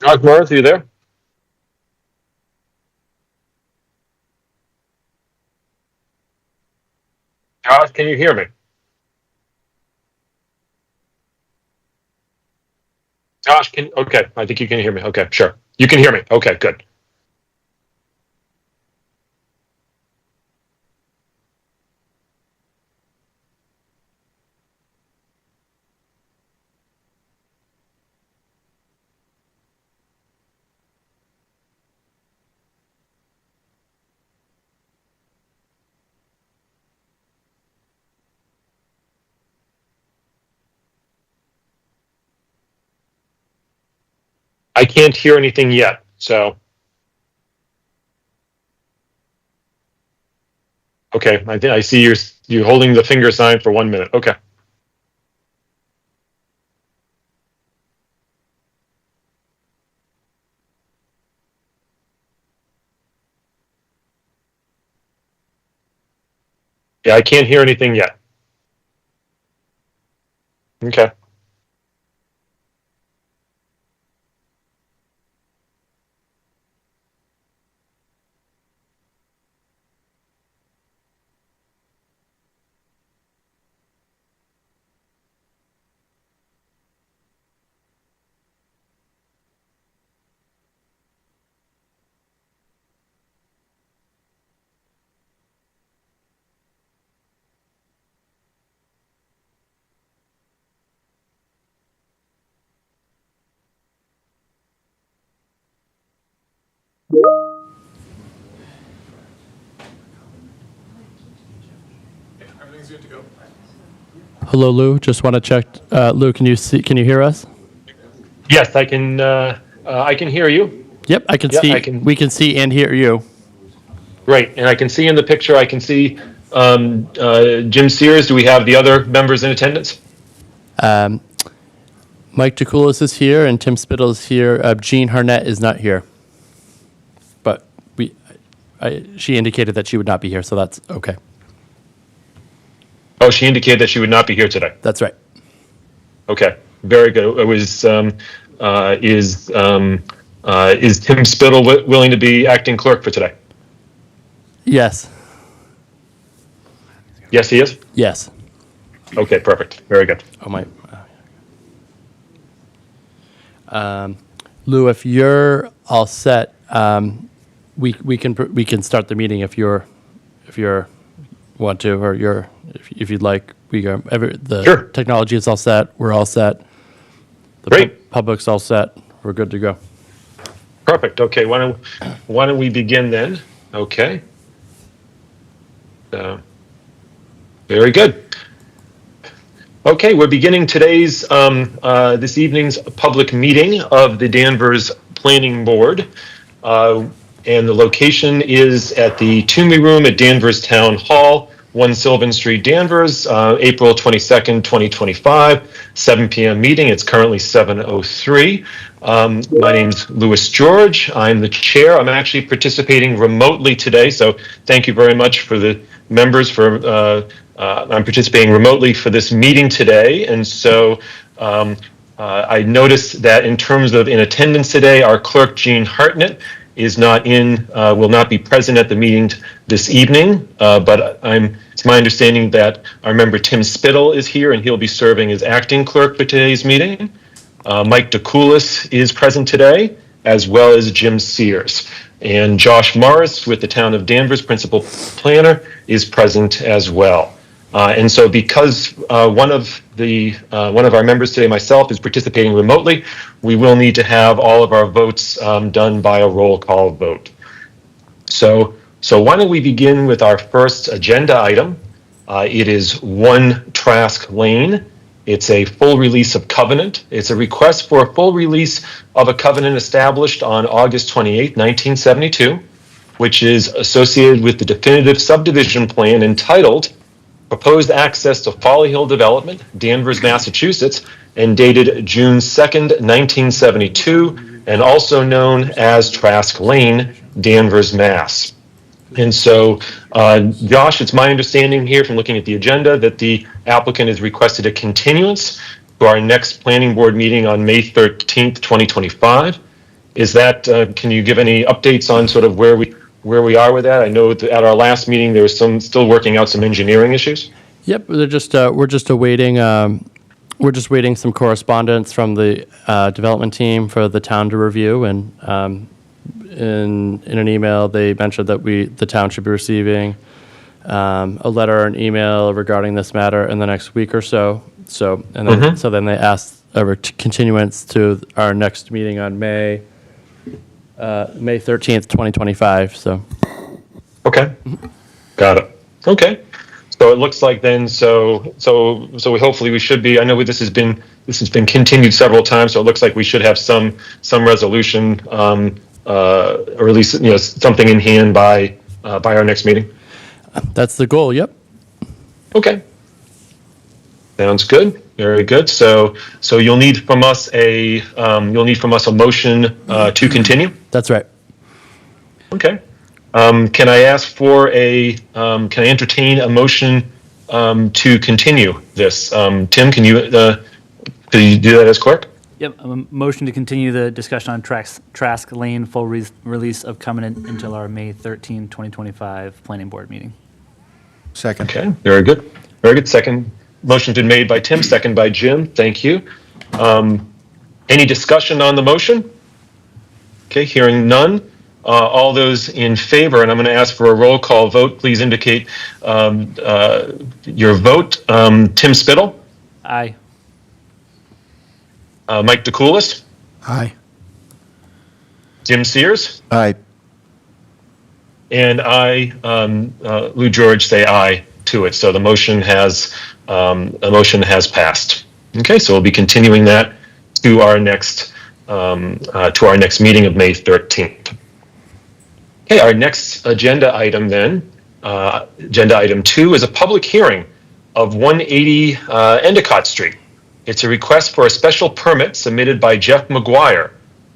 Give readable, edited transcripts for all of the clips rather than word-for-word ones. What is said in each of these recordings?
Josh Morris, are you there? Josh, can you hear me? Josh, okay, I think you can hear me. Okay, sure. You can hear me. Okay, good. I can't hear anything yet, so. Okay, I see you're holding the finger sign for 1 minute. Okay. Yeah, I can't hear anything yet. Okay. Everything's good to go. Hello, Lou. Just want to check. Lou, can you hear us? Yes, I can. I can hear you. Yep, I can Yeah, see. I can. We can see and hear you. Great, and I can see in the picture. I can see Jim Sears. Do we have the other members in attendance? Mike DeCoulis is here and Tim Spittle is here. Jean Harnett is not here, but she indicated that she would not be here, so that's okay. Oh, she indicated that she would not be here today. That's right. Okay, very good. It was is Tim Spittle willing to be acting clerk for today? Yes. Yes, he is. Yes. Okay, perfect. Very good. Oh my. Lou, if you're all set, we can start the meeting if you're want to, or if you'd like. Sure. Technology is all set. We're all set. The Great. Public's all set. We're good to go. Perfect. Okay, why don't we begin then? Okay. Very good. Okay, we're beginning today's this evening's public meeting of the Danvers Planning Board, and the location is at the Toomey Room at Danvers Town Hall, 1 Sylvan Street, Danvers, April 22nd, 2025, 7 p.m. meeting. It's currently 7:03. My name's Louis George. I'm the chair. I'm actually participating remotely today, so thank you very much for the members for I'm participating remotely for this meeting today, and so I noticed that in terms of in attendance today, our clerk Jean Hartnett is not will not be present at the meeting this evening, but it's my understanding that our member Tim Spittle is here, and he'll be serving as acting clerk for today's meeting. Mike DeCoulis is present today, as well as Jim Sears. And Josh Morris with the Town of Danvers Principal Planner is present as well. And so because one of our members today, myself, is participating remotely, we will need to have all of our votes done by a roll call vote. So why don't we begin with our first agenda item. It is 1 Trask Lane. It's a full release of covenant. It's a request for a full release of a covenant established on August 28, 1972, which is associated with the definitive subdivision plan entitled Proposed Access to Folly Hill Development, Danvers, Massachusetts, and dated June 2nd, 1972, and also known as Trask Lane, Danvers, Mass. And so, Josh, it's my understanding here from looking at the agenda that the applicant has requested a continuance to our next planning board meeting on May 13th, 2025. Is that, can you give any updates on sort of where we are with that? I know that at our last meeting, there was still working out some engineering issues. Yep, we're just awaiting some correspondence from the development team for the town to review, and in an email they mentioned that the town should be receiving a letter or an email regarding this matter in the next week or so. So then they asked a continuance to our next meeting on May 13th, 2025. So. Okay, got it. Okay, so it looks like then. So hopefully we should be. I know this has been continued several times. So it looks like we should have some resolution, or at least something in hand by our next meeting. That's the goal. Yep. Okay. Sounds good. Very good. So you'll need from us a motion to continue. That's right. Okay. Can I ask for can I entertain a motion to continue this? Tim, can you do that as clerk? Yep, a motion to continue the discussion on Trask Lane full release of covenant until our May 13, 2025 planning board meeting. Second. Okay, very good. Very good. Second. Motion's been made by Tim, second by Jim. Thank you. Any discussion on the motion? Okay, hearing none. All those in favor, and I'm going to ask for a roll call vote. Please indicate your vote. Tim Spittle? Aye. Mike DeCoulis? Aye. Jim Sears? Aye. And I, Lou George, say aye to it. So the motion has passed. Okay, so we'll be continuing that to our next meeting of May 13th. Okay, our next agenda item then, agenda item 2, is a public hearing of 180 Endicott Street. It's a request for a special permit submitted by Jeff McGuire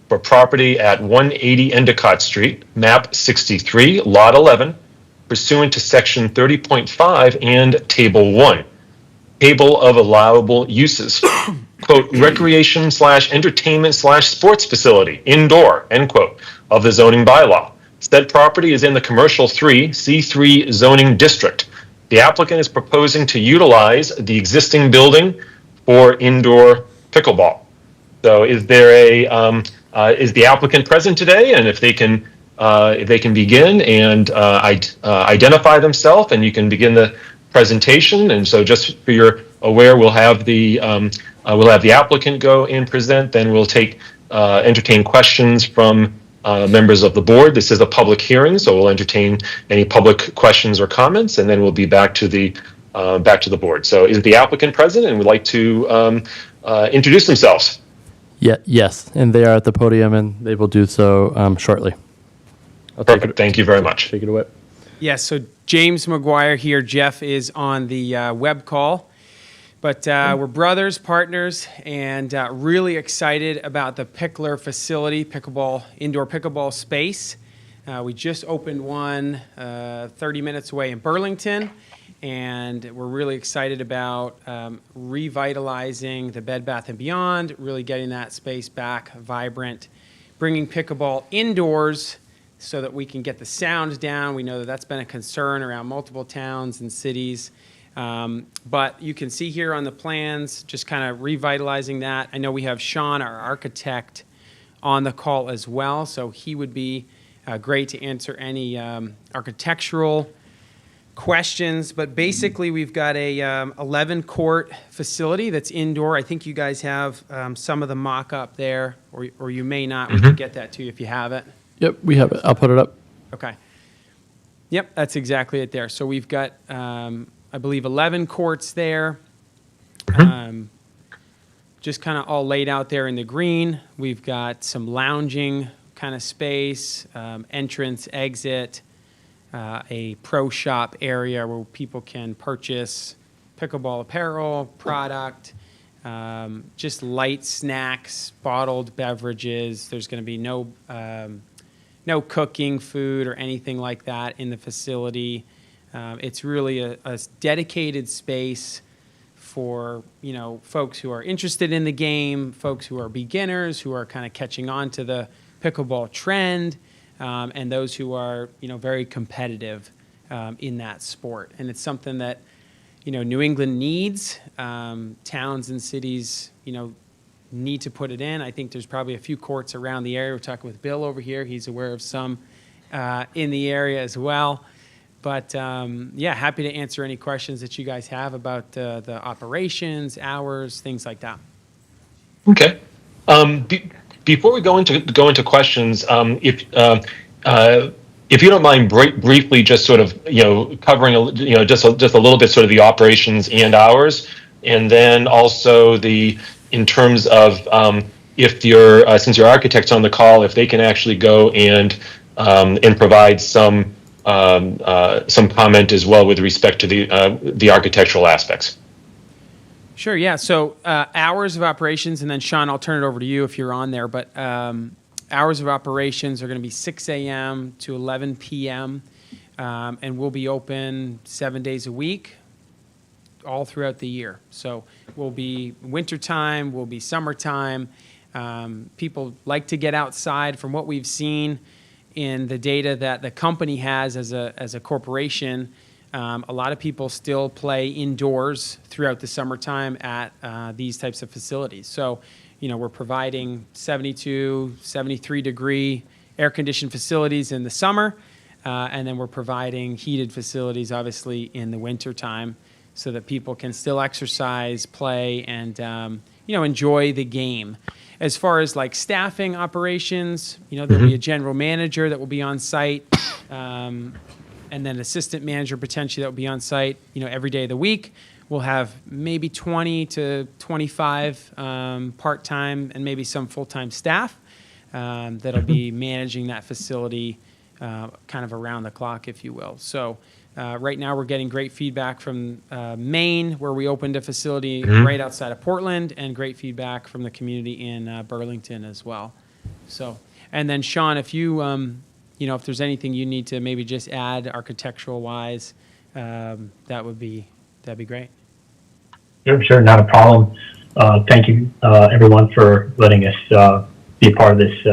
for property at 180 Endicott Street, map 63, lot 11, pursuant to section 30.5 and table 1. Table of allowable uses, quote, recreation / entertainment / sports facility, indoor, end quote, of the zoning bylaw. Said property is in the commercial 3, C3 zoning district. The applicant is proposing to utilize the existing building for indoor pickleball. So is the applicant present today? And if they can begin and identify themselves, and you can begin the presentation. And so just for your aware, we'll have the applicant go and present, then we'll entertain questions from members of the board. This is a public hearing, so we'll entertain any public questions or comments, and then we'll be back to the board. So is the applicant present and would like to introduce themselves? Yeah. Yes, and they are at the podium, and they will do so shortly. Perfect. Thank you very much. Take it away. Yes, so James McGuire here. Jeff is on the web call. But we're brothers, partners, and really excited about the Pickler facility, indoor pickleball space. We just opened one 30 minutes away in Burlington, and we're really excited about revitalizing the Bed Bath & Beyond, really getting that space back vibrant, bringing pickleball indoors so that we can get the sound down. We know that that's been a concern around multiple towns and cities. But you can see here on the plans, just kind of revitalizing that. I know we have Sean, our architect, on the call as well, so he would be great to answer any architectural questions. But basically, we've got a 11-court facility that's indoor. I think you guys have some of the mock-up there, or you may not. We can get that to you if you have it. Yep, we have it. I'll put it up. Okay. Yep, that's exactly it there. So we've got, I believe, 11 courts there. Just kind of all laid out there in the green. We've got some lounging kind of space, entrance, exit, a pro shop area where people can purchase pickleball apparel, product, just light snacks, bottled beverages. There's going to be no cooking food or anything like that in the facility. It's really a dedicated space for, folks who are interested in the game, folks who are beginners, who are kind of catching on to the pickleball trend, and those who are, very competitive in that sport. And it's something that, New England needs. Towns and cities, need to put it in. I think there's probably a few courts around the area. We're talking with Bill over here. He's aware of some in the area as well. But happy to answer any questions that you guys have about the operations, hours, things like that. Okay. Before we go into questions, if you don't mind briefly just sort of covering just a little bit sort of the operations and hours, and then also in terms of if since your architect's on the call, if they can actually go and provide some comment as well with respect to the architectural aspects. Sure, yeah. So hours of operations, and then Sean, I'll turn it over to you if you're on there. But hours of operations are going to be 6 a.m. to 11 p.m. And we'll be open 7 days a week, all throughout the year. So we'll be wintertime, we'll be summertime. People like to get outside. From what we've seen in the data that the company has as a corporation, a lot of people still play indoors throughout the summertime at these types of facilities. So, we're providing 72, 73-degree air-conditioned facilities in the summer, and then we're providing heated facilities, obviously, in the wintertime so that people can still exercise, play, and, enjoy the game. As far as like staffing operations, there'll be a general manager that will be on site, and then assistant manager potentially that will be on site, every day of the week. We'll have maybe 20 to 25 part-time and maybe some full-time staff that'll be managing that facility kind of around the clock, if you will. So right now we're getting great feedback from Maine, where we opened a facility right outside of Portland, and great feedback from the community in Burlington as well. So, and then Sean, if you, if there's anything you need to maybe just add architectural-wise, that'd be great. Sure, not a problem. Thank you, everyone, for letting us be a part of this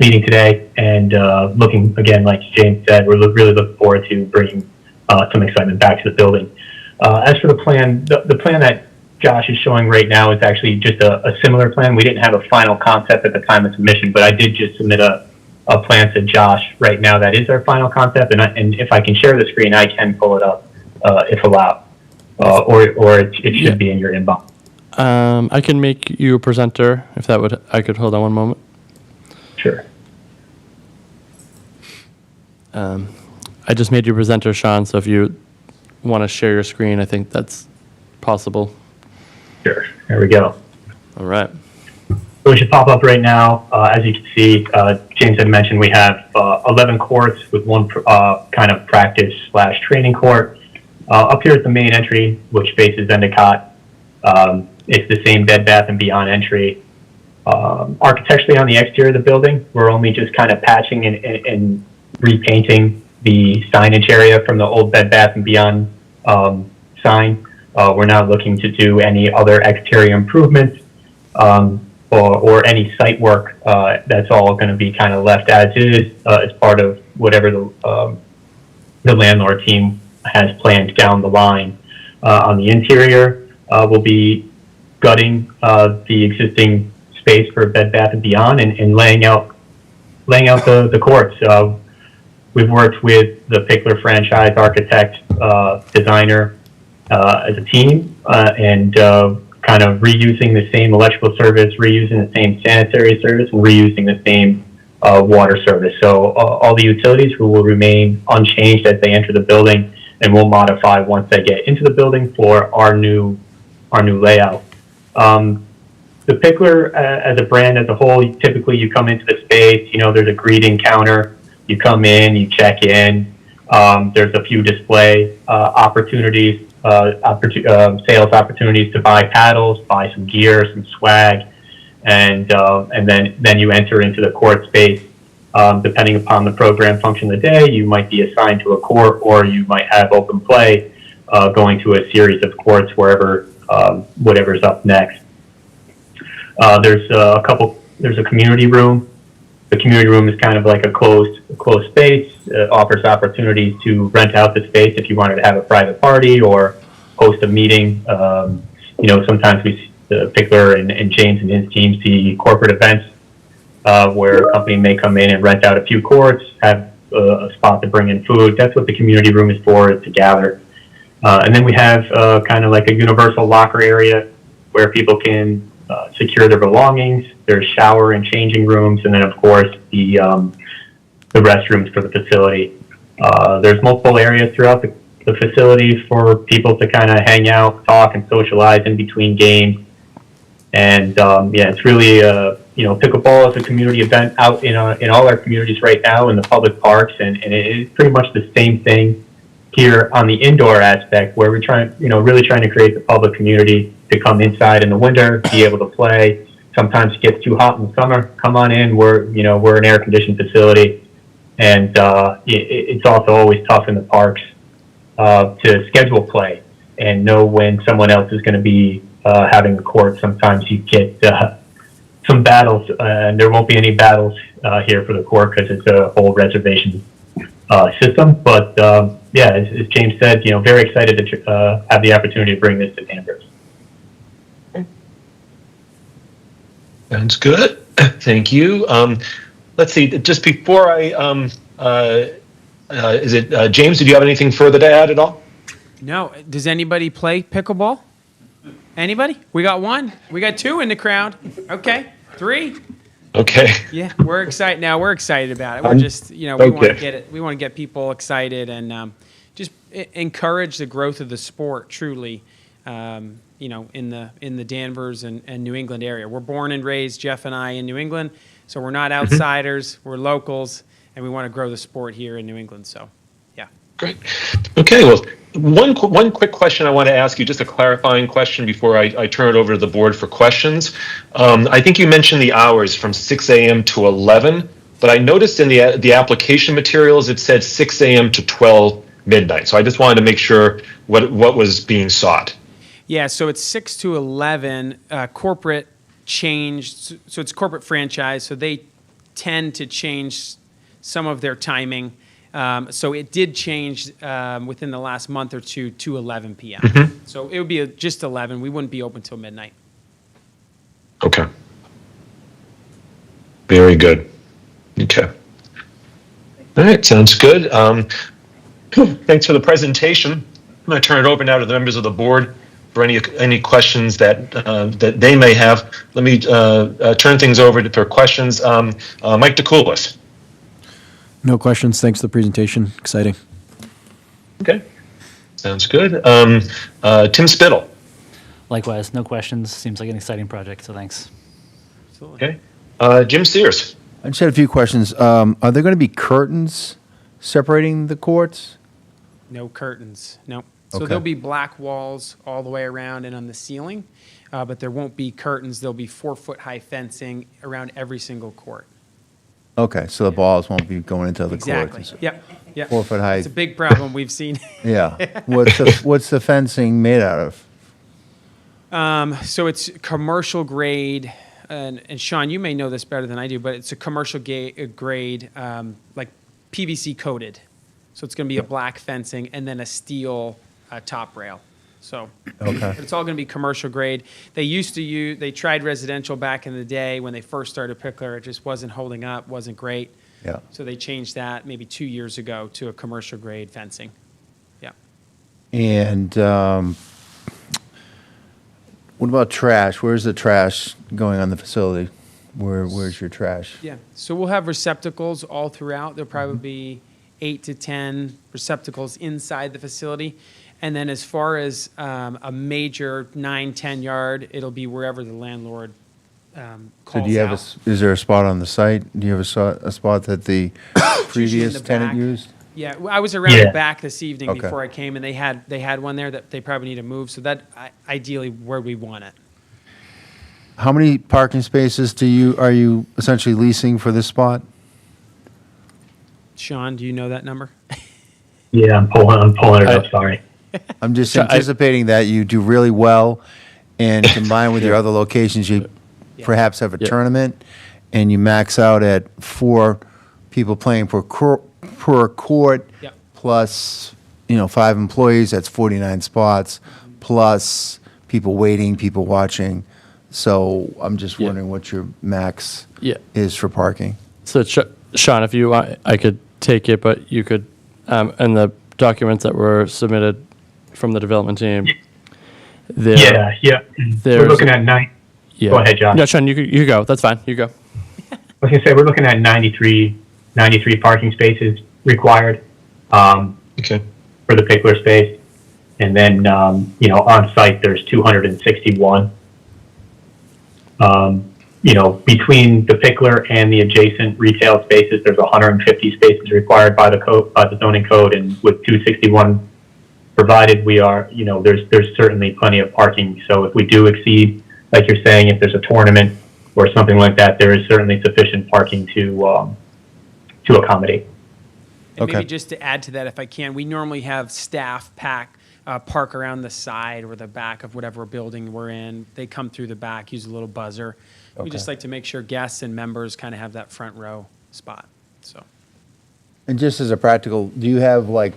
meeting today. And looking, again, like James said, we're really looking forward to bringing some excitement back to the building. As for the plan, the plan that Josh is showing right now is actually just a similar plan. We didn't have a final concept at the time of submission, but I did just submit a plan to Josh right now that is our final concept. And if I can share the screen, I can pull it up if allowed. Or it should be in your inbox. I can make you a presenter if I could hold on one moment. Sure. I just made you a presenter, Sean, so if you want to share your screen, I think that's possible. Sure. There we go. All right. So it should pop up right now. As you can see, James had mentioned we have 11 courts with one kind of practice/training court. Up here at the main entry, which faces Endicott, it's the same Bed Bath & Beyond entry. Architecturally on the exterior of the building, we're only just kind of patching and repainting the signage area from the old Bed Bath & Beyond sign. We're not looking to do any other exterior improvements or any site work. That's all going to be kind of left as is as part of whatever the landlord team has planned down the line. On the interior, we'll be gutting the existing space for Bed Bath & Beyond and laying out laying out the courts. We've worked with the Pickler franchise architect, designer, as a team, and kind of reusing the same electrical service, reusing the same sanitary service, and reusing the same water service. So all the utilities will remain unchanged as they enter the building, and we'll modify once they get into the building for our new layout. The Pickler as a brand as a whole, typically you come into the space, there's a greeting counter. You come in, you check in. There's a few display opportunities, sales opportunities to buy paddles, buy some gear, some swag, and then you enter into the court space. Depending upon the program function of the day, you might be assigned to a court, or you might have open play, going to a series of courts wherever whatever's up next. There's a community room. The community room is kind of like a closed space. It offers opportunities to rent out the space if you wanted to have a private party or host a meeting. Sometimes Pickler and James and his team see corporate events where a company may come in and rent out a few courts, have a spot to bring in food. That's what the community room is for, is to gather. And then we have kind of like a universal locker area where people can secure their belongings. There's shower and changing rooms, and then of course the restrooms for the facility. There's multiple areas throughout the facility for people to kind of hang out, talk, and socialize in between games. And it's really pickleball is a community event out in all our communities right now in the public parks, and it is pretty much the same thing here on the indoor aspect, where we're really trying to create the public community to come inside in the winter, be able to play. Sometimes it gets too hot in the summer. Come on in. We're an air conditioned facility, and it's also always tough in the parks to schedule play and know when someone else is going to be having a court. Sometimes you get some battles, and there won't be any battles here for the court because it's a whole reservation system. But as James said, very excited to have the opportunity to bring this to Danvers. Sounds good. Thank you. Let's see. Just before is it James? Did you have anything further to add at all? No. Does anybody play pickleball? Anybody? We got one. We got two in the crowd. Okay. Three. Okay. Yeah, we're excited. Now we're excited about it. We're just, we want to get it. We want to get people excited and just encourage the growth of the sport. Truly, in the Danvers and New England area. We're born and raised, Jeff and I, in New England, so we're not outsiders. We're locals, and we want to grow the sport here in New England. So, yeah. Great. Okay. Well, one quick question I want to ask you, just a clarifying question before I turn it over to the board for questions. I think you mentioned the hours from 6 a.m. to 11, but I noticed in the application materials it said 6 a.m. to 12 midnight. So I just wanted to make sure what was being sought. Yeah, so it's 6 to 11. Corporate changed, so it's corporate franchise, so they tend to change some of their timing. So it did change within the last month or two to 11 p.m. Mm-hmm. So it would be just 11. We wouldn't be open till midnight. Okay. Very good. Okay. All right, sounds good. Thanks for the presentation. I'm going to turn it over now to the members of the board for any questions that they may have. Let me turn things over for questions. Mike DeCoulis. No questions. Thanks for the presentation. Exciting. Okay. Sounds good. Tim Spittle. Likewise, no questions. Seems like an exciting project, so thanks. Okay. Jim Sears. I just had a few questions. Are there going to be curtains separating the courts? No curtains, no. So Okay. there'll be black walls all the way around and on the ceiling, but there won't be curtains. There'll be 4-foot high fencing around every single court. Okay, so the balls won't be going into the Exactly. courts. Yep. Yep. 4 foot high. It's a big problem we've seen. Yeah. What's the fencing made out of? So it's commercial grade, and Sean, you may know this better than I do, but it's a commercial grade, like PVC coated. So it's going to be a black fencing and then a steel top rail. So Okay. but it's all going to be commercial grade. They tried residential back in the day when they first started Pickler. It just wasn't holding up, wasn't great. Yeah. So they changed that maybe 2 years ago to a commercial grade fencing. Yeah. And what about trash? Where's the trash going on the facility? Where's your trash? Yeah. So we'll have receptacles all throughout. There'll probably be 8 to 10 receptacles inside the facility. And then as far as a major 9, 10 yard, it'll be wherever the landlord So calls do you have out. is there a spot on the site? Do you have a spot that the previous the tenant back. used? Yeah, I was around Yeah. the back this evening Okay. before I came, and they had one there that they probably need to move. So that ideally where we want it. How many parking spaces are you essentially leasing for this spot? Sean, do you know that number? Yeah, I'm pulling it up, sorry. I'm just So I- anticipating that you do really well, and combined with your other locations, you Yeah. perhaps have a Yeah. tournament, and you max out at 4 people playing per court, Yep. plus 5 employees. That's 49 spots, plus people waiting, people watching. So I'm just Yeah. wondering what your max Yeah. is for parking. So Sean, if you want, I could take it, but you could, and the documents that were submitted from the development team. Yeah, yeah. We're there's- looking at Yeah. Go ahead, Josh. No, Sean, you go. That's fine. You go. I was gonna say, we're looking at 93 parking spaces required, Okay. for the Pickler space. And then, on site, there's 261. Between the Pickler and the adjacent retail spaces, there's 150 spaces required by the zoning code, and with 261 provided, there's certainly plenty of parking. So if we do exceed, like you're saying, if there's a tournament or something like that, there is certainly sufficient parking to accommodate. And Okay. maybe just to add to that, if I can, we normally have staff park around the side or the back of whatever building we're in. They come through the back, use a little buzzer. We just Okay. like to make sure guests and members kind of have that front row spot. So And just as a practical, do you have like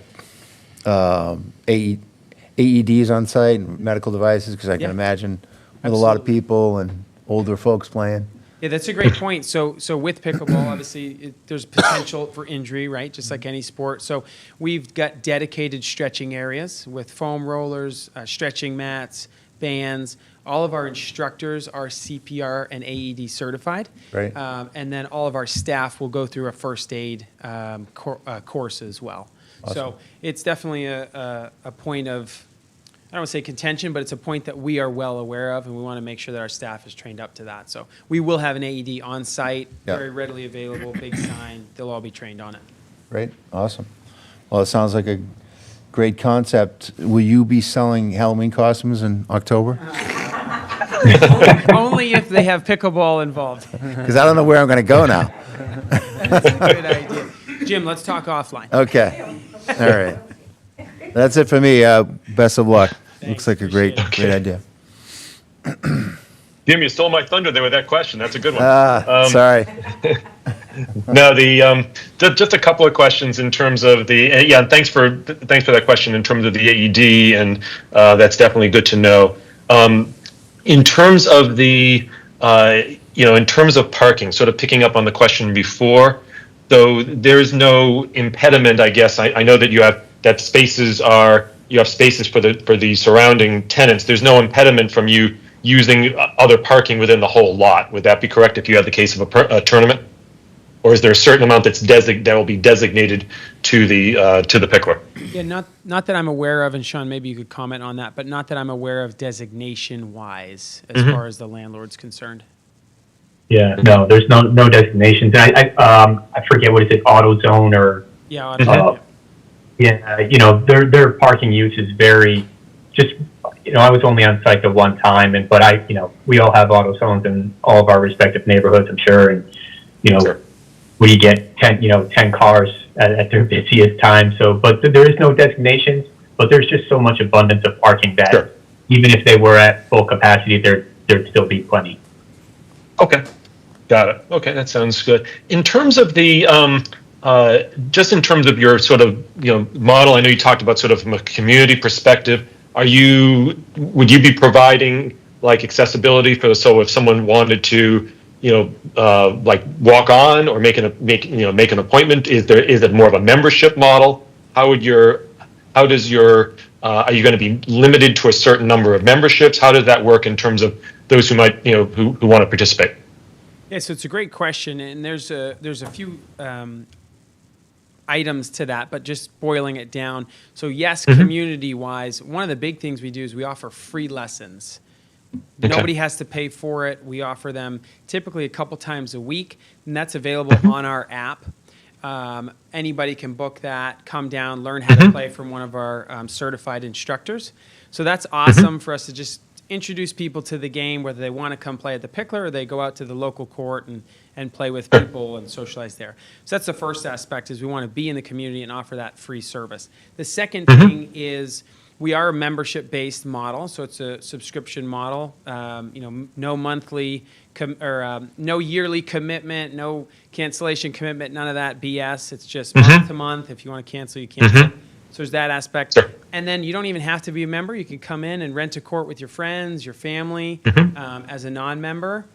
AEDs on site and medical devices? Because I can Yeah. imagine with a lot of Absolutely. people and older folks playing. yeah, that's a great point. So with pickleball, obviously, there's potential for injury, right? Just like any sport. So we've got dedicated stretching areas with foam rollers, stretching mats, bands. All of our instructors are CPR and AED certified. Right. And then all of our staff will go through a first aid course as well. So it's definitely a point of, I don't want to say contention, but it's a point that we are well aware of, and we want to make sure that our staff is trained up to that. So we will have an AED on site, Yeah. very readily available, big sign. They'll all be trained on it. Right? Awesome. Well, it sounds like a great concept. Will you be selling Halloween costumes in October? Only if they have pickleball involved. Because I don't know where I'm going to go now. That's a good idea. Jim, let's talk offline. Okay. All right. That's it for me. Best of luck. Looks like a great appreciate idea. Jim, you stole my thunder there with that question. That's a good one. Sorry. No, just a couple of questions in terms of and thanks for that question in terms of the AED, and that's definitely good to know. In terms of in terms of parking, sort of picking up on the question before, though there's no impediment, I guess. I know that you have spaces for the surrounding tenants. There's no impediment from you using other parking within the whole lot. Would that be correct if you had the case of a tournament? Or is there a certain amount that will be designated to the pickler? Yeah, not that I'm aware of, and Sean, maybe you could comment on that, but not that I'm aware of designation-wise as far as the landlord's concerned. Yeah, no, there's no designations. And I forget, what is it, AutoZone or? Yeah, Yeah, their parking use is very, I was only on site the one time, but we all have AutoZones in all of our respective neighborhoods, I'm sure, and, Sure. we get 10 cars at their busiest time. So, but there is no designations, but there's just so much abundance of parking that Sure. even if they were at full capacity, there'd still be plenty. Okay, got it. Okay, that sounds good. In terms of just in terms of your sort of model, I know you talked about sort of from a community perspective. would you be providing like accessibility so if someone wanted to, like walk on or make an appointment, is it more of a membership model? Are you going to be limited to a certain number of memberships? How does that work in terms of those who might, who want to participate? Yeah, so it's a great question, and there's a few items to that, but just boiling it down. So yes, community-wise, one of the big things we do is we offer free lessons. Okay. Nobody has to pay for it. We offer them typically a couple times a week, and that's available on our app. Anybody can book that, come down, learn how to play from one of our certified instructors. So that's awesome for us to just introduce people to the game, whether they want to come play at the Pickler or they go out to the local court and play with people and socialize there. So that's the first aspect, is we want to be in the community and offer that free service. The second thing is we are a membership-based model, so it's a subscription model. No monthly no yearly commitment, no cancellation commitment, none of that BS. It's just month to month. If you want to cancel, you cancel. So there's that aspect. Sure. And then you don't even have to be a member. You can come in and rent a court with your friends, your family, as a non-member.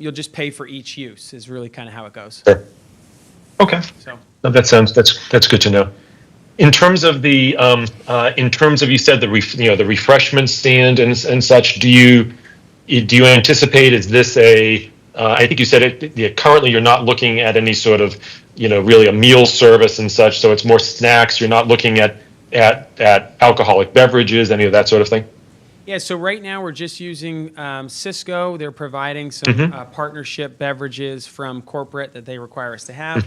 You'll just pay for each use is really kind of how it goes. Sure. Okay. So No, that's good to know. In terms of you said the refreshment stand and such, do you anticipate, is this I think you said currently you're not looking at any sort of, really a meal service and such, so it's more snacks. You're not looking at alcoholic beverages, any of that sort of thing? yeah, so right now we're just using Cisco. They're providing some partnership beverages from corporate that they require us to have.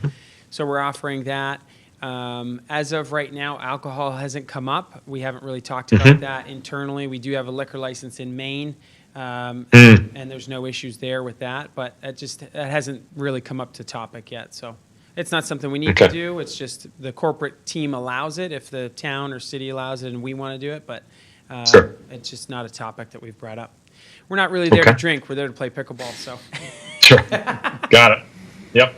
So we're offering that. As of right now, alcohol hasn't come up. We haven't really talked about that internally. We do have a liquor license in Maine, and there's no issues there with that, but that hasn't really come up to topic yet. So it's not something we need to do. It's just the corporate team allows it if the town or city allows it and we want to do it, but Sure. it's just not a topic that we've brought up. We're not really there to drink. We're there to play pickleball, so. Sure. Got it. Yep.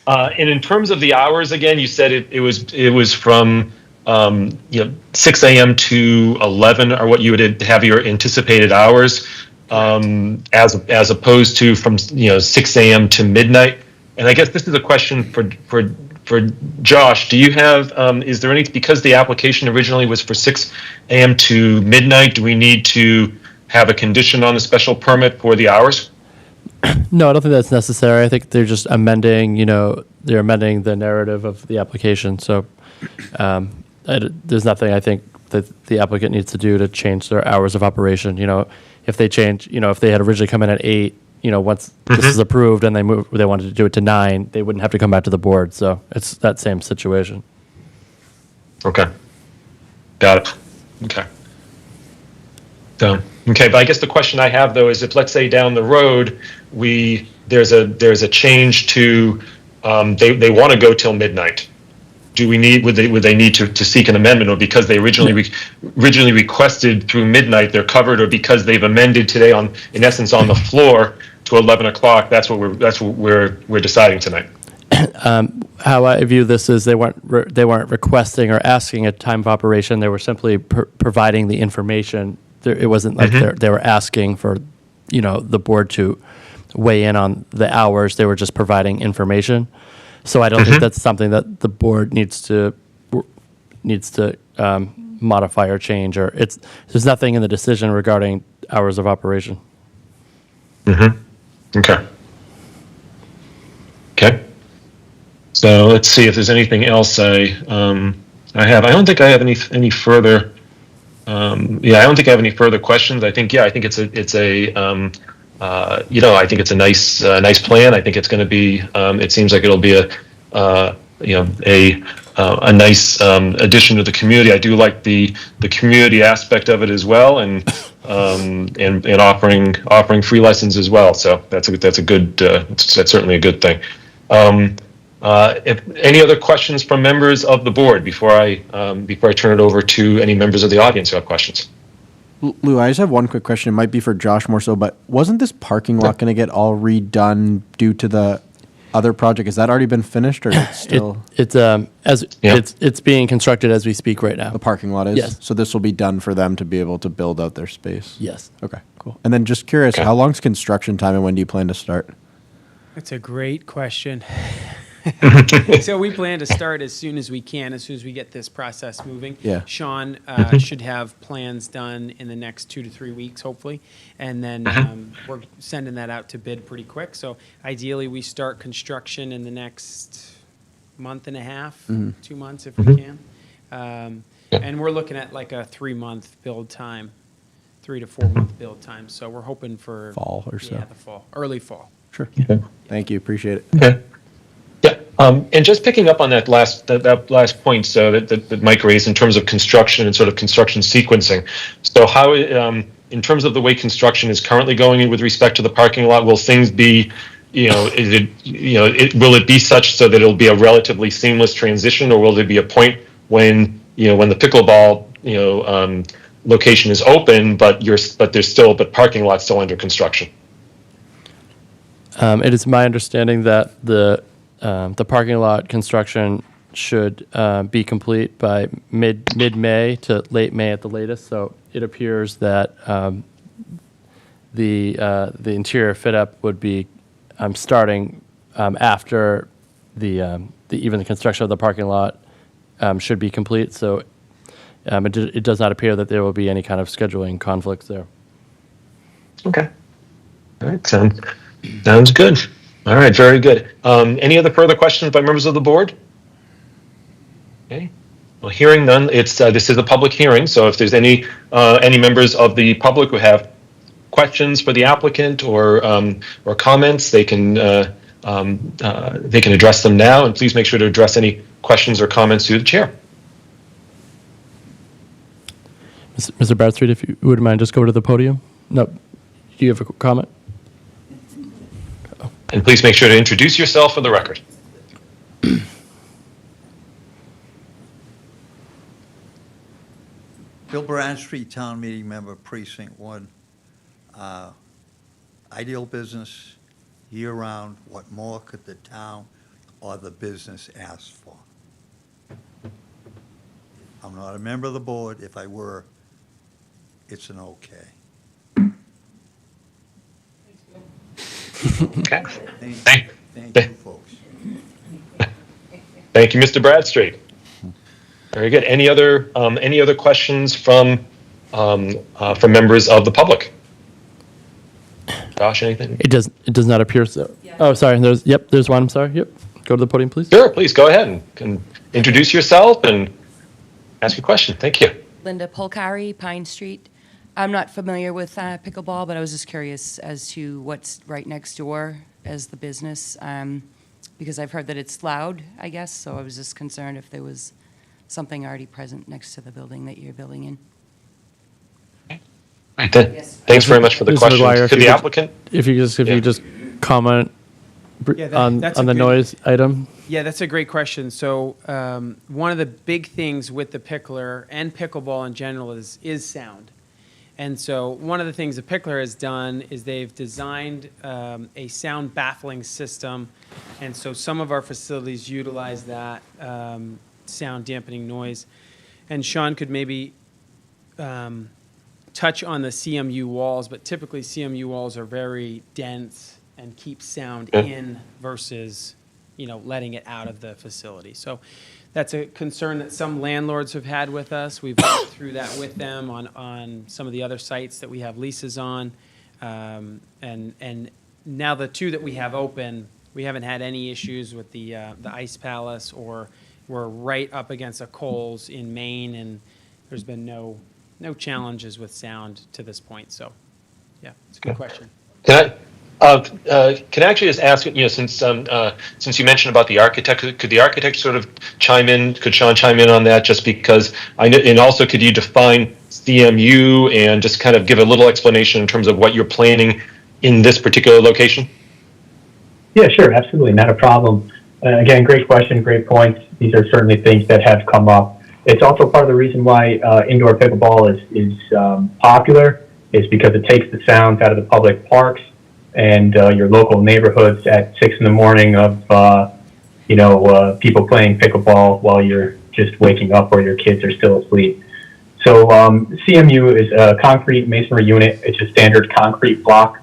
And in terms of the hours, again, you said it was from 6 a.m. to 11 are what you would have your anticipated hours, as opposed to from 6 a.m. to midnight. And I guess this is a question for Josh. Do you have is there any, because the application originally was for 6 a.m. to midnight, do we need to have a condition on the special permit for the hours? No, I don't think that's necessary. I think they're just amending, they're amending the narrative of the application. So there's nothing I think that the applicant needs to do to change their hours of operation. If they change, if they had originally come in at 8, once this is approved and they wanted to do it to 9, they wouldn't have to come back to the board. So it's that same situation. Okay. Got it. Okay. So, okay, but I guess the question I have though is, if let's say down the road there's a change to they want to go till midnight, would they need to seek an amendment, or because they originally requested through midnight they're covered, or because they've amended today in essence on the floor to 11 o'clock, that's what we're deciding tonight? How I view this is they weren't requesting or asking a time of operation. They were simply providing the information. It wasn't like they were asking for, the board to weigh in on the hours. They were just providing information. So I don't think that's something that the board needs to modify or change. Or there's nothing in the decision regarding hours of operation. Okay. Okay. So let's see if there's anything else I have. I don't think I have any further. I don't think I have any further questions. I think I think it's a I think it's a nice plan. I think it's going to be. It seems like it'll be a nice addition to the community. I do like the community aspect of it as well, and offering free lessons as well. So that's a good. That's certainly a good thing. If any other questions from members of the board before I turn it over to any members of the audience who have questions? Lou, I just have one quick question. It might be for Josh more so, but wasn't this parking lot going to get all redone due to the other project, has that already been finished or it's still? Yeah. It's being constructed as we speak right now. The parking lot is? Yes. So this will be done for them to be able to build out their space? Yes. Okay, cool. And then just curious, Okay. how long's construction time and when do you plan to start? That's a great question. So we plan to start as soon as we can, as soon as we get this process moving. Yeah. Sean should have plans done in the next 2 to 3 weeks, hopefully. And then we're sending that out to bid pretty quick. So ideally, we start construction in the next month and a half, 2 months if we can. And we're looking at like a 3-month build time, 3 to 4 month build time. So we're hoping for Fall or so. Yeah, the fall, early fall. Sure. Thank you, appreciate it. Okay. Yeah, and just picking up on that last point, so that Mike raised in terms of construction and sort of construction sequencing. So how, in terms of the way construction is currently going with respect to the parking lot, will things be, will it be such so that it'll be a relatively seamless transition, or will there be a point when the pickleball, location is open, but parking lot's still under construction? It is my understanding that the parking lot construction should be complete by mid-May to late May at the latest. So it appears that the interior fit-up would be starting after even the construction of the parking lot should be complete. So it does not appear that there will be any kind of scheduling conflicts there. Okay. All right. Sounds good. All right. Very good. Any other further questions by members of the board? Okay. Well, hearing none, this is a public hearing. So if there's any members of the public who have questions for the applicant or comments, they can address them now. And please make sure to address any questions or comments to the chair. Mr. Bradstreet, if you wouldn't mind, just go to the podium. No, do you have a comment? And please make sure to introduce yourself for the record. Bill Bradstreet, Town Meeting Member, Precinct 1. Ideal business, year-round. What more could the town or the business ask for? I'm not a member of the board. If I were, it's an okay. Okay. Thank you, folks. Thank you, Mr. Bradstreet. Very good. Any other questions from members of the public? Josh, anything? It does not appear so. Yeah. Oh, sorry. There's one. I'm sorry. Yep. Go to the podium, please. Sure. Please go ahead and introduce yourself and ask your question. Thank you. Linda Polcari, Pine Street. I'm not familiar with pickleball, but I was just curious as to what's right next door as the business, because I've heard that it's loud, I guess, so I was just concerned if there was something already present next to the building that you're building in. Right, thanks very much for the Mr. question. McGuire, To the applicant? If you just comment Yeah, on that's a the good- noise item. Yeah, that's a great question. So one of the big things with the pickler and pickleball in general is sound. And so one of the things the pickler has done is they've designed a sound baffling system. And so some of our facilities utilize that sound dampening noise. And Sean could maybe touch on the CMU walls, but typically CMU walls are very dense and keep sound in versus, letting it out of the facility. So that's a concern that some landlords have had with us. We've worked through that with them on some of the other sites that we have leases on. And now the two that we have open, we haven't had any issues with the Ice Palace, or we're right up against a Kohl's in Maine, and there's been no challenges with sound to this point. So, yeah, it's a good question. Can I actually just ask, since you mentioned about the architect, could the architect sort of chime in? Could Sean chime in on that? Just because I know, and also could you define CMU and just kind of give a little explanation in terms of what you're planning in this particular location? Yeah, sure, absolutely, not a problem. Again, great question, great points. These are certainly things that have come up. It's also part of the reason why indoor pickleball is popular, is because it takes the sounds out of the public parks. and your local neighborhoods at 6 in the morning of people playing pickleball while you're just waking up or your kids are still asleep. So CMU is a concrete masonry unit. It's a standard concrete block.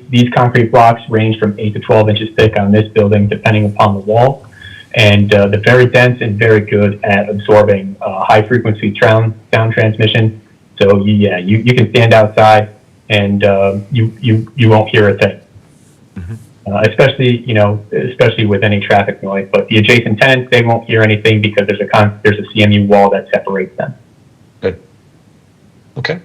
These concrete blocks range from 8 to 12 inches thick on this building, depending upon the wall. And they're very dense and very good at absorbing high frequency sound transmission. So you can stand outside and you won't hear a thing. Especially with any traffic noise. But the adjacent tenants, they won't hear anything because there's a CMU wall that separates them. Good. Okay.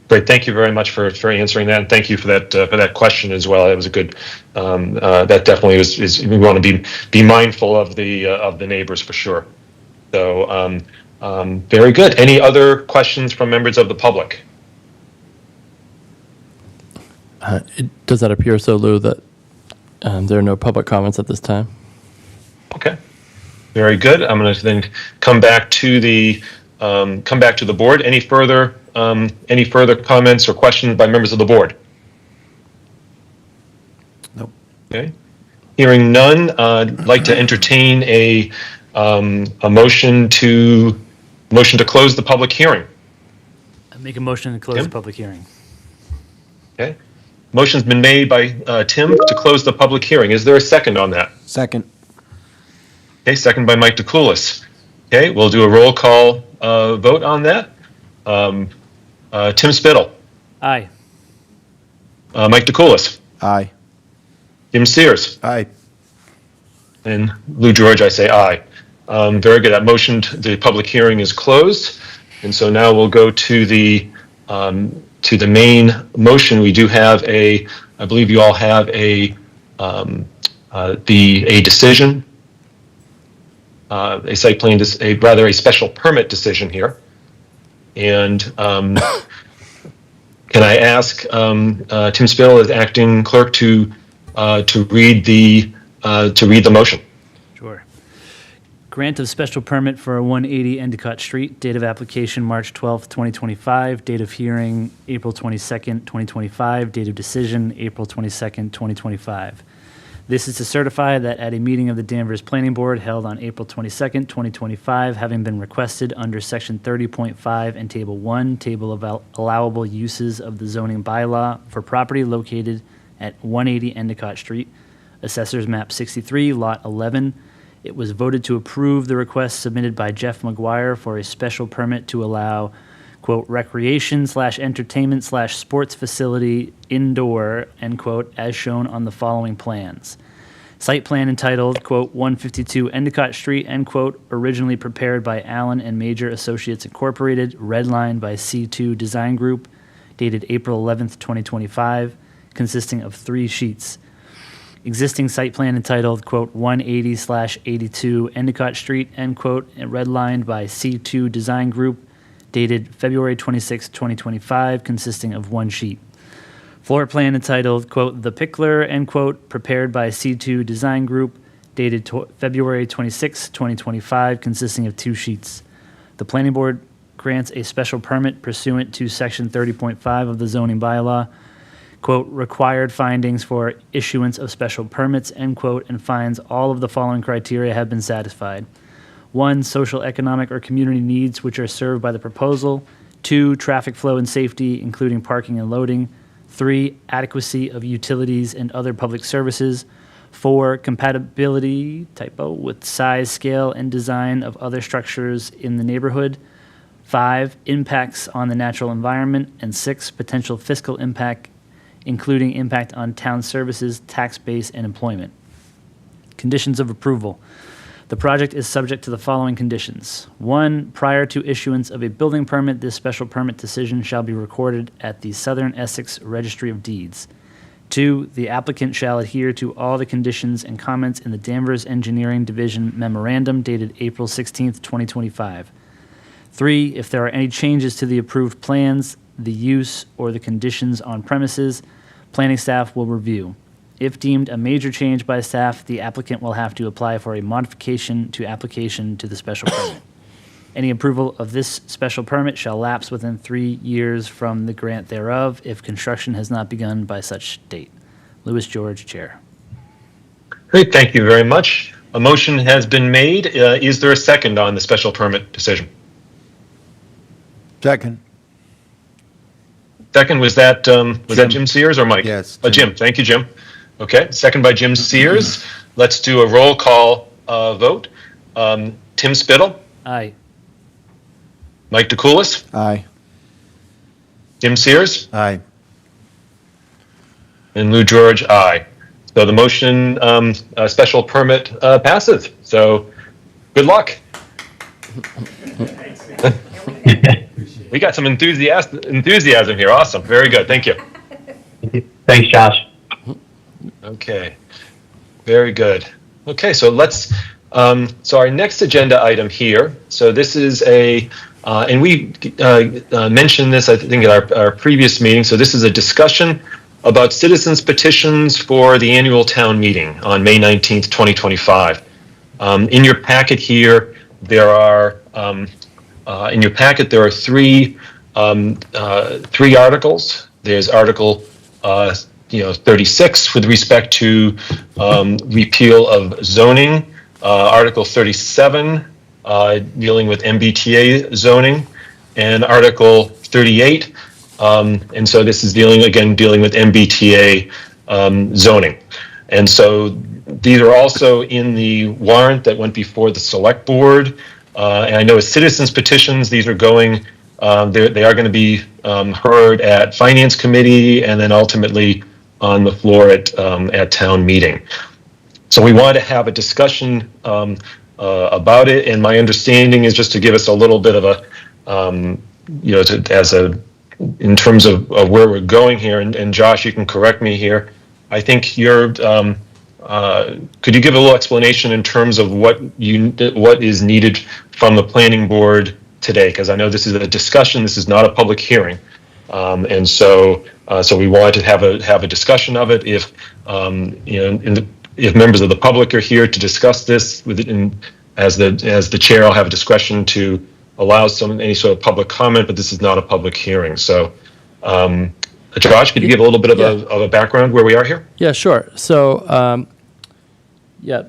Great. Thank you very much for answering that, and thank you for that question as well. That was a good. That definitely is. We want to be mindful of the neighbors for sure. So very good. Any other questions from members of the public? Does that appear so, Lou, that there are no public comments at this time? Okay. Very good. I'm going to then come back to the board. Any further comments or questions by members of the board? Nope. Okay. Hearing none, I'd like to entertain a motion to close the public hearing. I make a motion to close Tim? the public hearing. Okay. Motion's been made by Tim to close the public hearing. Is there a second on that? Second. Okay, second by Mike DeCoulis. Okay, we'll do a roll call vote on that. Tim Spittle. Aye. Mike DeCoulis. Aye. Jim Sears. Aye. And Lou George, I say aye. Very good. That motion, the public hearing is closed. And so now we'll go to the main motion. We do have I believe you all have a decision, a site plan, a special permit decision here. And can I ask Tim Spittle as acting clerk to read the motion? Sure. Grant of special permit for 180 Endicott Street, date of application March 12th, 2025, date of hearing April 22nd, 2025, date of decision April 22nd, 2025. This is to certify that at a meeting of the Danvers Planning Board held on April 22nd, 2025, having been requested under Section 30.5 and Table 1, Table of Allowable Uses of the zoning bylaw for property located at 180 Endicott Street, Assessors Map 63, Lot 11, it was voted to approve the request submitted by Jeff McGuire for a special permit to allow, quote, recreation/entertainment/sports facility indoor, end quote, as shown on the following plans. Site plan entitled, quote, 152 Endicott Street, end quote, originally prepared by Allen and Major Associates Incorporated, redlined by C2 Design Group, dated April 11th, 2025, consisting of 3 sheets. Existing site plan entitled, quote, 180/82 Endicott Street, end quote, and redlined by C2 Design Group, dated February 26, 2025, consisting of 1 sheet. Floor plan entitled, quote, The Pickler, end quote, prepared by C2 Design Group, dated February 26, 2025, consisting of 2 sheets. The planning board grants a special permit pursuant to Section 30.5 of the zoning bylaw, quote, required findings for issuance of special permits, end quote, and finds all of the following criteria have been satisfied. 1, social, economic, or community needs which are served by the proposal. 2, traffic flow and safety, including parking and loading. 3, adequacy of utilities and other public services. 4, compatibility, typo, with size, scale, and design of other structures in the neighborhood. 5, impacts on the natural environment. And 6, potential fiscal impact, including impact on town services, tax base, and employment. Conditions of approval. The project is subject to the following conditions. 1, prior to issuance of a building permit, this special permit decision shall be recorded at the Southern Essex Registry of Deeds. 2, the applicant shall adhere to all the conditions and comments in the Danvers Engineering Division memorandum dated April 16th, 2025. 3, if there are any changes to the approved plans, the use, or the conditions on premises, planning staff will review. If deemed a major change by staff, the applicant will have to apply for a modification to application to the special permit. Any approval of this special permit shall lapse within 3 years from the grant thereof if construction has not begun by such date. Louis George, Chair. Great, thank you very much. A motion has been made. Is there a second on the special permit decision? Second. Second, was that Jim Sears or Mike? Yes, Jim. Thank you, Jim. Okay, second by Jim Sears. Let's do a roll call vote. Tim Spittle, Aye. Mike DeCoulis, Aye. Jim Sears, Aye. and Lou George, aye. So the motion, special permit passes. So good luck. We got some enthusiasm here. Awesome. Very good. Thank you. Thanks, Josh. Okay. Very good. Okay, so let's, so our next agenda item here, so this is and we mentioned this, I think, at our previous meeting. So this is a discussion about citizens petitions for the annual town meeting on May 19th, 2025. In your packet here, there are three articles. There's Article 36 with respect to repeal of zoning, Article 37 dealing with MBTA zoning, and Article 38. And so this is dealing with MBTA zoning. And so these are also in the warrant that went before the select board. And I know as citizens petitions, these are going, they are going to be heard at finance committee and then ultimately on the floor at town meeting. So we wanted to have a discussion about it. And my understanding is just to give us a little bit of a, in terms of where we're going here, and Josh, you can correct me here. I think could you give a little explanation in terms of what is needed from the planning board today? Because I know this is a discussion, this is not a public hearing. And so we wanted to have a discussion of it. If if members of the public are here to discuss this, as the chair, I'll have a discretion to allow any sort of public comment, but this is not a public hearing. So, Josh, could you give a little bit of a background where we are here? Yeah, sure. So,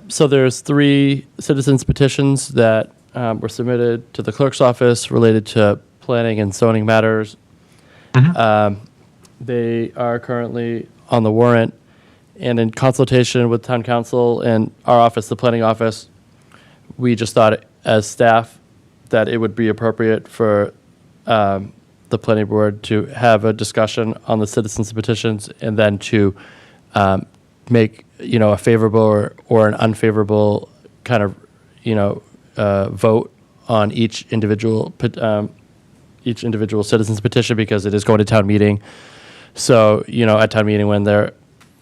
so there's 3 citizens petitions that were submitted to the clerk's office related to planning and zoning matters. They are currently on the warrant, and in consultation with town council and our office, the planning office, we just thought as staff that it would be appropriate for the planning board to have a discussion on the citizens petitions and then to make a favorable or an unfavorable kind of vote on each individual citizens petition, because it is going to town meeting. So at town meeting, when they're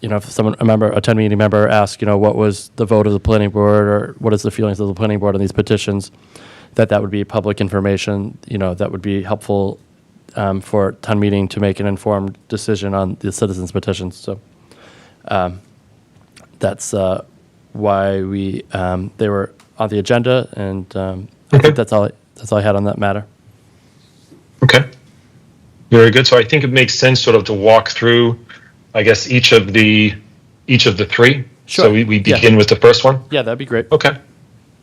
if a town meeting member asks what was the vote of the planning board or what is the feelings of the planning board on these petitions, that would be public information, that would be helpful for town meeting to make an informed decision on the citizens petitions. So that's why they were on the agenda, and I think that's all I had on that matter. Okay. Very good. So I think it makes sense sort of to walk through, I guess, each of the 3. Sure. So we begin with the first one. Yeah, that'd be great. Okay.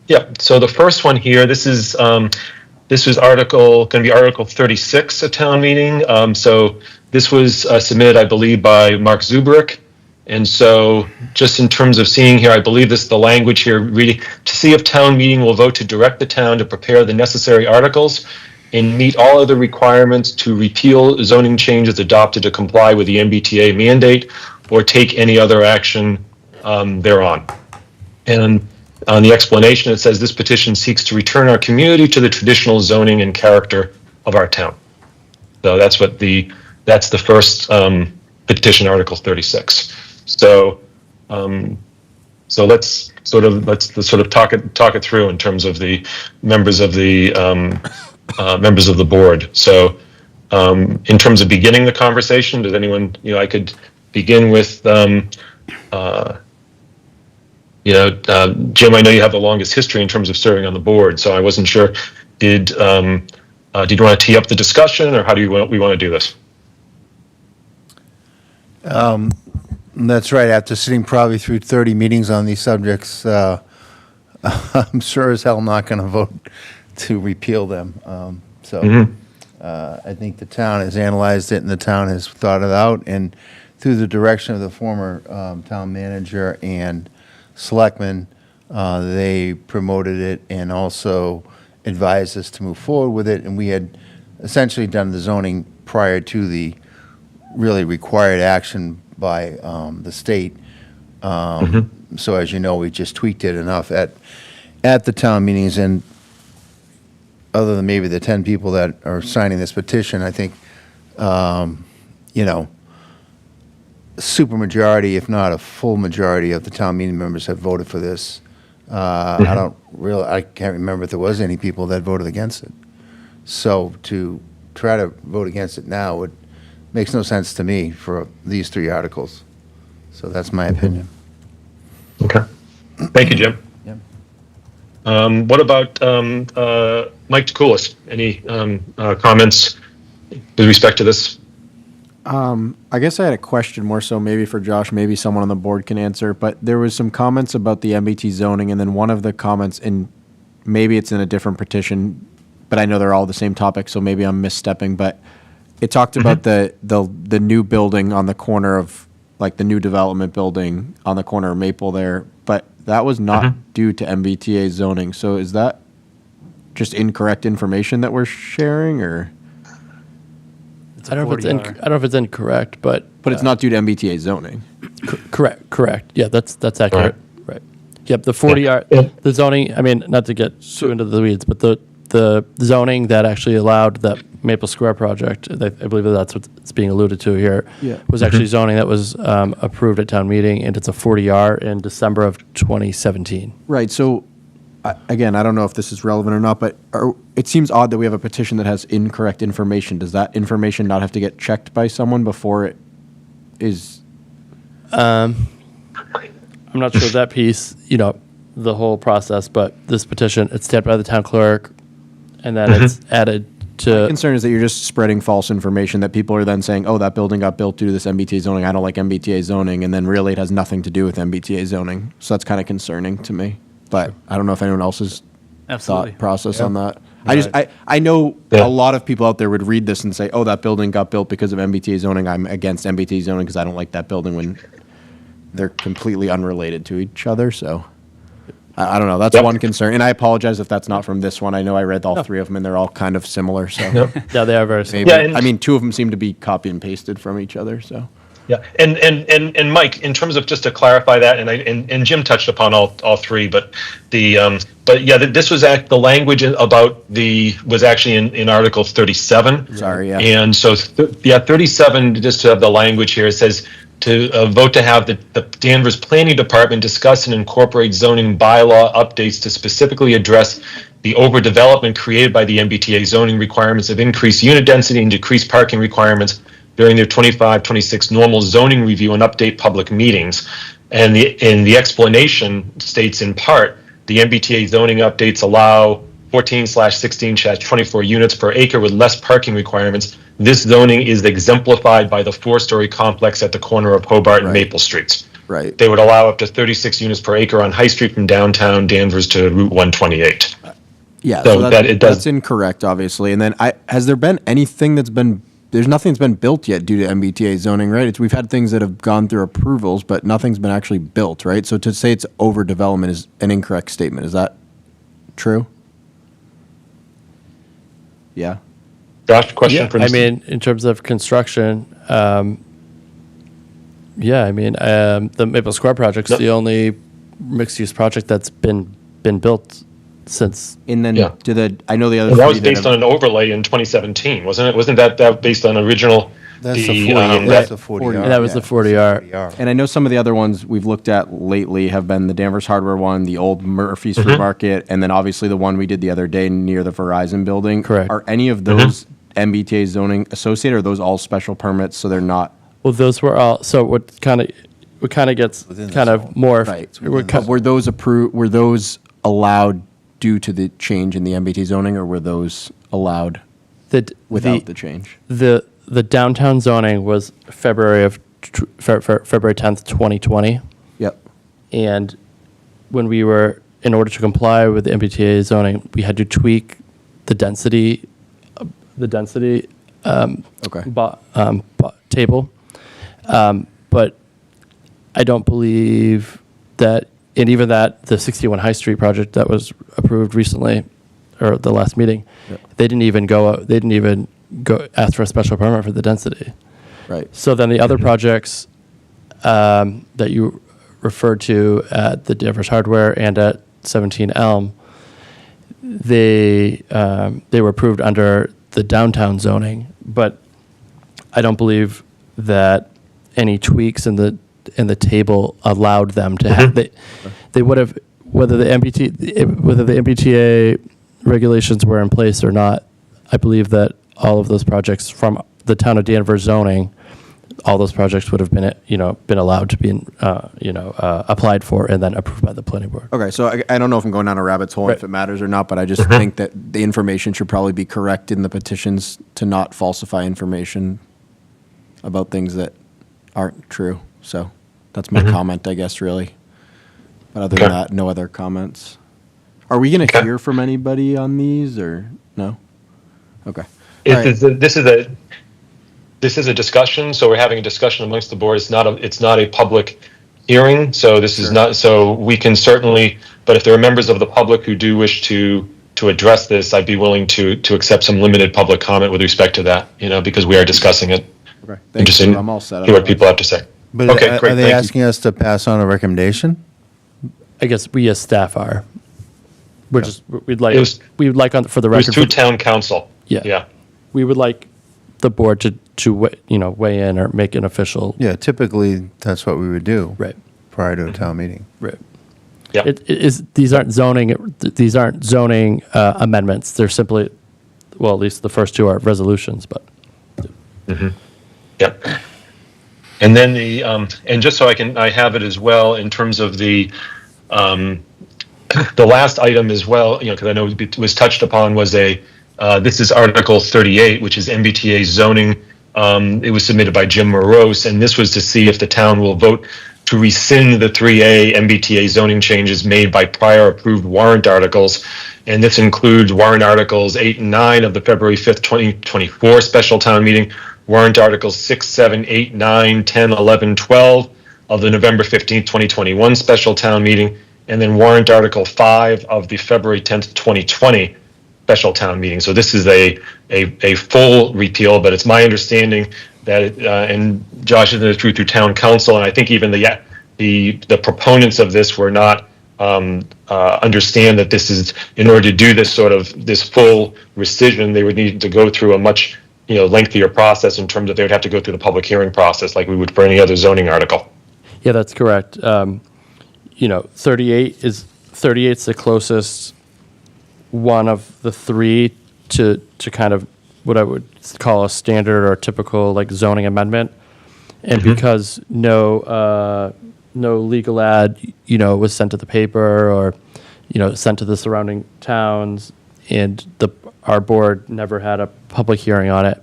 Yeah. So the first one here, this is going to be Article 36 at town meeting. So this was submitted, I believe, by Mark Zubrick. And so just in terms of seeing here, I believe this is the language here, reading, to see if town meeting will vote to direct the town to prepare the necessary articles and meet all other requirements to repeal zoning changes adopted to comply with the MBTA mandate or take any other action thereon. And on the explanation, it says this petition seeks to return our community to the traditional zoning and character of our town. So that's the first petition, Article 36. So let's sort of talk it through in terms of the members of the board. So in terms of beginning the conversation, does anyone, I could begin with Jim, I know you have the longest history in terms of serving on the board, so I wasn't sure did you want to tee up the discussion, or how do we want to do this? That's right. After sitting probably through 30 meetings on these subjects, I'm sure as hell not going to vote to repeal them. I think the town has analyzed it and the town has thought it out. And through the direction of the former town manager and selectmen, they promoted it and also advised us to move forward with it. And we had essentially done the zoning prior to the really required action by the state. So as you know, we just tweaked it enough at the town meetings, and other than maybe the 10 people that are signing this petition, I think, super majority, if not a full majority of the town meeting members have voted for this. I can't remember if there was any people that voted against it. So to try to vote against it now makes no sense to me for these 3 articles. So that's my opinion. Okay. Thank you, Jim. Yep. What about Mike DeCoulis? Any comments with respect to this? I guess I had a question more so maybe for Josh, maybe someone on the board can answer, but there was some comments about the MBT zoning, and then one of the comments, and maybe it's in a different petition, but I know they're all the same topic, so maybe I'm misstepping, but it talked about the new building on the corner of, like the new development building on the corner of Maple there, but that was not due to MBTA zoning. So is that just incorrect information that we're sharing, or? I don't know if it's incorrect, but But it's not due to MBTA zoning. correct. Yeah, that's accurate. Right. Yep. The 40R, the zoning. I mean, not to get too into the weeds, but the zoning that actually allowed that Maple Square project, I believe that's what's being alluded to here, was actually zoning that was approved at town meeting, and it's a 40R in December of 2017. Right. So, again, I don't know if this is relevant or not, but it seems odd that we have a petition that has incorrect information. Does that information not have to get checked by someone before it is? I'm not sure that piece, the whole process, but this petition, it's stamped by the town clerk, and then it's added to. My concern is that you're just spreading false information, that people are then saying, oh, that building got built due to this MBTA zoning. I don't like MBTA zoning. And then really it has nothing to do with MBTA zoning. So that's kind of concerning to me. But I don't know if anyone else's thought process on that. I know a lot of people out there would read this and say, oh, that building got built because of MBTA zoning. I'm against MBTA zoning because I don't like that building, when they're completely unrelated to each other. So I don't know. That's one concern. And I apologize if that's not from this one. I know I read all 3 of them, and they're all kind of similar. So Yeah, they are very similar. Yeah, I mean, 2 of them seem to be copy and pasted from each other. So. Yeah, and Mike, in terms of just to clarify that, and Jim touched upon all 3, but this was the language about was actually in Article 37. Sorry, yeah. And so 37, just to have the language here, it says to vote to have the Danvers Planning Department discuss and incorporate zoning bylaw updates to specifically address the overdevelopment created by the MBTA zoning requirements of increased unit density and decreased parking requirements during their 25-26 normal zoning review and update public meetings. And the explanation states in part, the MBTA zoning updates allow 14/16/24 units per acre with less parking requirements. This zoning is exemplified by the 4-story complex at the corner of Hobart and Maple Streets. Right. They would allow up to 36 units per acre on High Street from downtown Danvers to Route 128. Yeah, so that's incorrect, obviously. And then has there been anything there's nothing that's been built yet due to MBTA zoning, right? We've had things that have gone through approvals, but nothing's been actually built, right? So to say it's overdevelopment is an incorrect statement. Is that true? Yeah. Josh, question for I mean, in terms of construction, the Maple Square project's the only mixed-use project that's been built since. And then I know the other. And that was based on an overlay in 2017, wasn't it? Wasn't that based on original? That's the 40. That's the 40. That was the 40R. And I know some of the other ones we've looked at lately have been the Danvers Hardware one, the old Murphy's Flea Market, and then obviously the one we did the other day near the Verizon building. Correct. Are any of those MBTA zoning associated, or are those all special permits, so they're not? Well, those were all. So what kind of gets kind of more. Right. Were those approved? Were those allowed due to the change in the MBT zoning, or were those allowed without the change? The downtown zoning was February 10th, 2020. Yep. And when in order to comply with the MBTA zoning, we had to tweak the density Okay. table. But I don't believe that, and even that, the 61 High Street project that was approved recently, or the last meeting, they didn't even go ask for a special permit for the density. Right. So then the other projects that you referred to at the Danvers Hardware and at 17 Elm, they were approved under the downtown zoning, but I don't believe that any tweaks in the table allowed them to have. They would have, whether the MBTA regulations were in place or not. I believe that all of those projects from the town of Danvers zoning, all those projects would have been allowed to be applied for and then approved by the planning board. Okay, so I don't know if I'm going down a rabbit's hole, Right. if it matters or not, but I just think that the information should probably be correct in the petitions to not falsify information about things that aren't true. So that's my comment, I guess, really. But other than Okay. that, no other comments. Are we going to Okay. hear from anybody on these, or no? Okay. All This is a discussion, so we're having a discussion amongst the board. It's not a public hearing, so this is not, so we can certainly, but if there are members of the public who do wish to address this, I'd be willing to accept some limited public comment with respect to that, because we are discussing it. Okay. Thank Interesting. you. I'm all set. Hear what people have to say. But Okay, great, are they thank you. asking us to pass on a recommendation? I guess we as staff are. We'd It was- for the It was record. through town council. Yeah. Yeah. We would like the board to weigh in or make an official. Yeah, typically, that's what we would do. Right. Prior to a town meeting. Right. Yeah. These aren't zoning amendments. They're simply, well, at least the first two are resolutions, but. Yep. And then and just so I have it as well in terms of the last item as well, because I know it was touched upon, was this is Article 38, which is MBTA zoning. It was submitted by Jim Morose, and this was to see if the town will vote to rescind the 3A MBTA zoning changes made by prior approved warrant articles. And this includes warrant articles 8 and 9 of the February 5th, 2024 special town meeting, warrant articles 6, 7, 8, 9, 10, 11, 12 of the November 15th, 2021 special town meeting, and then warrant article 5 of the February 10th, 2020 special town meeting. So this is a full repeal, but it's my understanding that, and Josh is in the truth through town council, and I think even the proponents of this were not understand that this is, in order to do this full rescission, they would need to go through a much lengthier process in terms of they would have to go through the public hearing process like we would for any other zoning article. Yeah, that's correct. 38's the closest one of the three to kind of what I would call a standard or typical like zoning amendment. And because no legal ad, was sent to the paper or, sent to the surrounding towns, and our board never had a public hearing on it.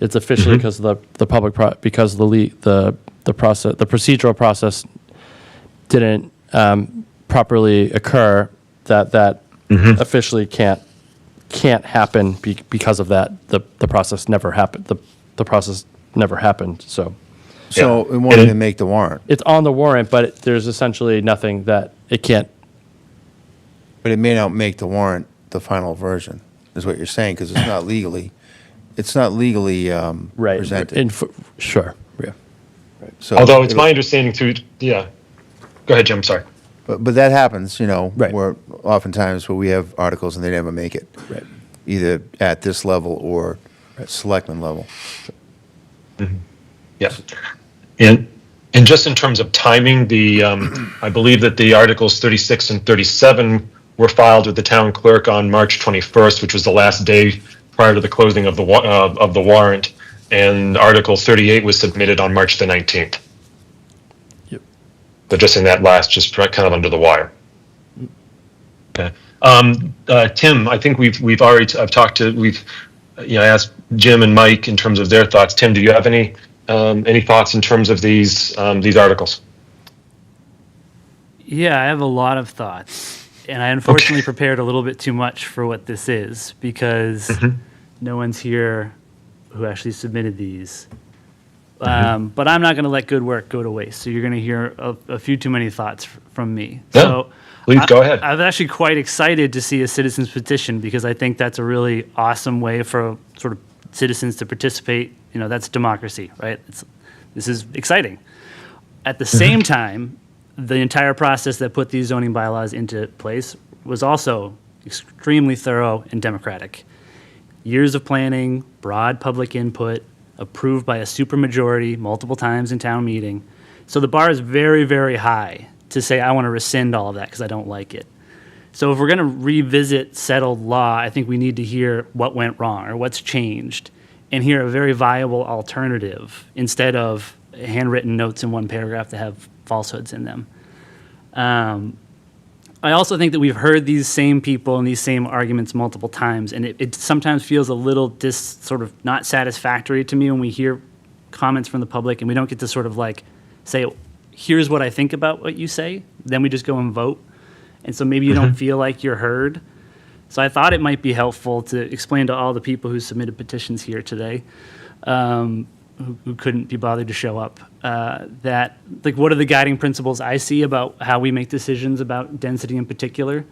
It's officially because the procedural process didn't properly occur, that officially can't happen because of that. The process never happened. The process never happened. So It won't even make the warrant. it's on the warrant, but there's essentially nothing that it can't. But it may not make the warrant the final version, is what you're saying, because it's not legally Right. presented. Sure. Yeah. So Although it's it'll- my understanding through, yeah. Go ahead, Jim, sorry. But that happens, Right. where oftentimes where we have articles and they never make it. Right. Either at this level or selectman level. Yeah. And just in terms of timing, I believe that the Articles 36 and 37 were filed with the town clerk on March 21st, which was the last day prior to the closing of the warrant. And Article 38 was submitted on March the 19th. Yep. So just in that just kind of under the wire. Okay. Tim, I think we've already I've talked to asked Jim and Mike in terms of their thoughts. Tim, do you have any thoughts in terms of these articles? Yeah, I have a lot of thoughts, and I unfortunately prepared a little bit too much for what this is because no one's here who actually submitted these. But I'm not going to let good work go to waste. So you're going to hear a few too many thoughts from me. Yeah, So please go ahead. I'm actually quite excited to see a citizens petition because I think that's a really awesome way for sort of citizens to participate. You know, that's democracy, right? This is exciting. At the same time, the entire process that put these zoning bylaws into place was also extremely thorough and democratic. Years of planning, broad public input, approved by a supermajority multiple times in town meeting. So the bar is very, very high to say I want to rescind all of that because I don't like it. So if we're going to revisit settled law, I think we need to hear what went wrong or what's changed and hear a very viable alternative instead of handwritten notes in one paragraph that have falsehoods in them. I also think that we've heard these same people and these same arguments multiple times, and it sometimes feels a little sort of not satisfactory to me when we hear comments from the public and we don't get to sort of like say, here's what I think about what you say, then we just go and vote. And so maybe you don't feel like you're heard. So I thought it might be helpful to explain to all the people who submitted petitions here today, who couldn't be bothered to show up, that like what are the guiding principles I see about how we make decisions about density in particular.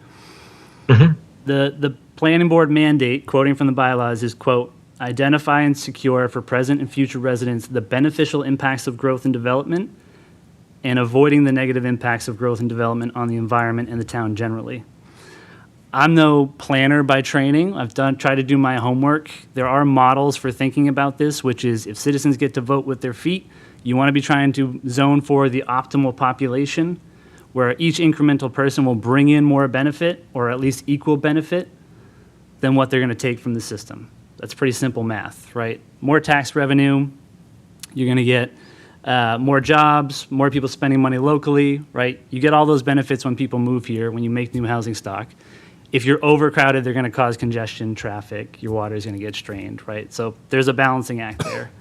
The planning board mandate, quoting from the bylaws, is, quote, identify and secure for present and future residents the beneficial impacts of growth and development and avoiding the negative impacts of growth and development on the environment and the town generally. I'm no planner by training. I've tried to do my homework. There are models for thinking about this, which is if citizens get to vote with their feet, you want to be trying to zone for the optimal population, where each incremental person will bring in more benefit, or at least equal benefit, than what they're going to take from the system. That's pretty simple math, right? More tax revenue, you're going to get more jobs, more people spending money locally, right? You get all those benefits when people move here, when you make new housing stock. If you're overcrowded, they're going to cause congestion, traffic, your water is going to get strained, right? So there's a balancing act there.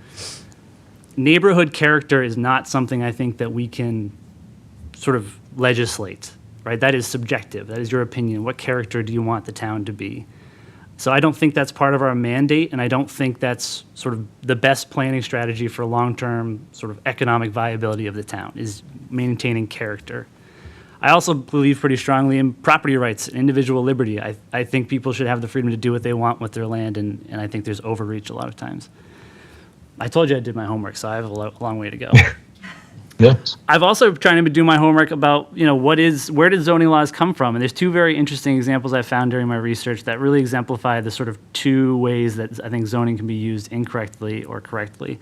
Neighborhood character is not something I think that we can sort of legislate, right? That is subjective. That is your opinion. What character do you want the town to be? So I don't think that's part of our mandate, and I don't think that's sort of the best planning strategy for long-term sort of economic viability of the town, is maintaining character. I also believe pretty strongly in property rights and individual liberty. I think people should have the freedom to do what they want with their land, and I think there's overreach a lot of times. I told you I did my homework, so I have a long way to go. Yeah. I've also trying to do my homework about, where did zoning laws come from? And there's two very interesting examples I found during my research that really exemplify the sort of two ways that I think zoning can be used incorrectly or correctly.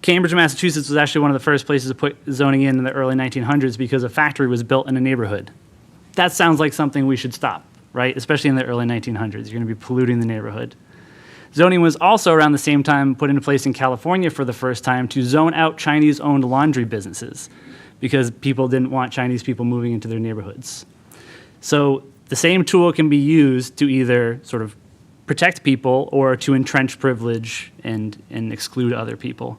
Cambridge, Massachusetts was actually one of the first places to put zoning in the early 1900s because a factory was built in a neighborhood. That sounds like something we should stop, right? Especially in the early 1900s. You're going to be polluting the neighborhood. Zoning was also around the same time put into place in California for the first time to zone out Chinese-owned laundry businesses because people didn't want Chinese people moving into their neighborhoods. So the same tool can be used to either sort of protect people or to entrench privilege and exclude other people.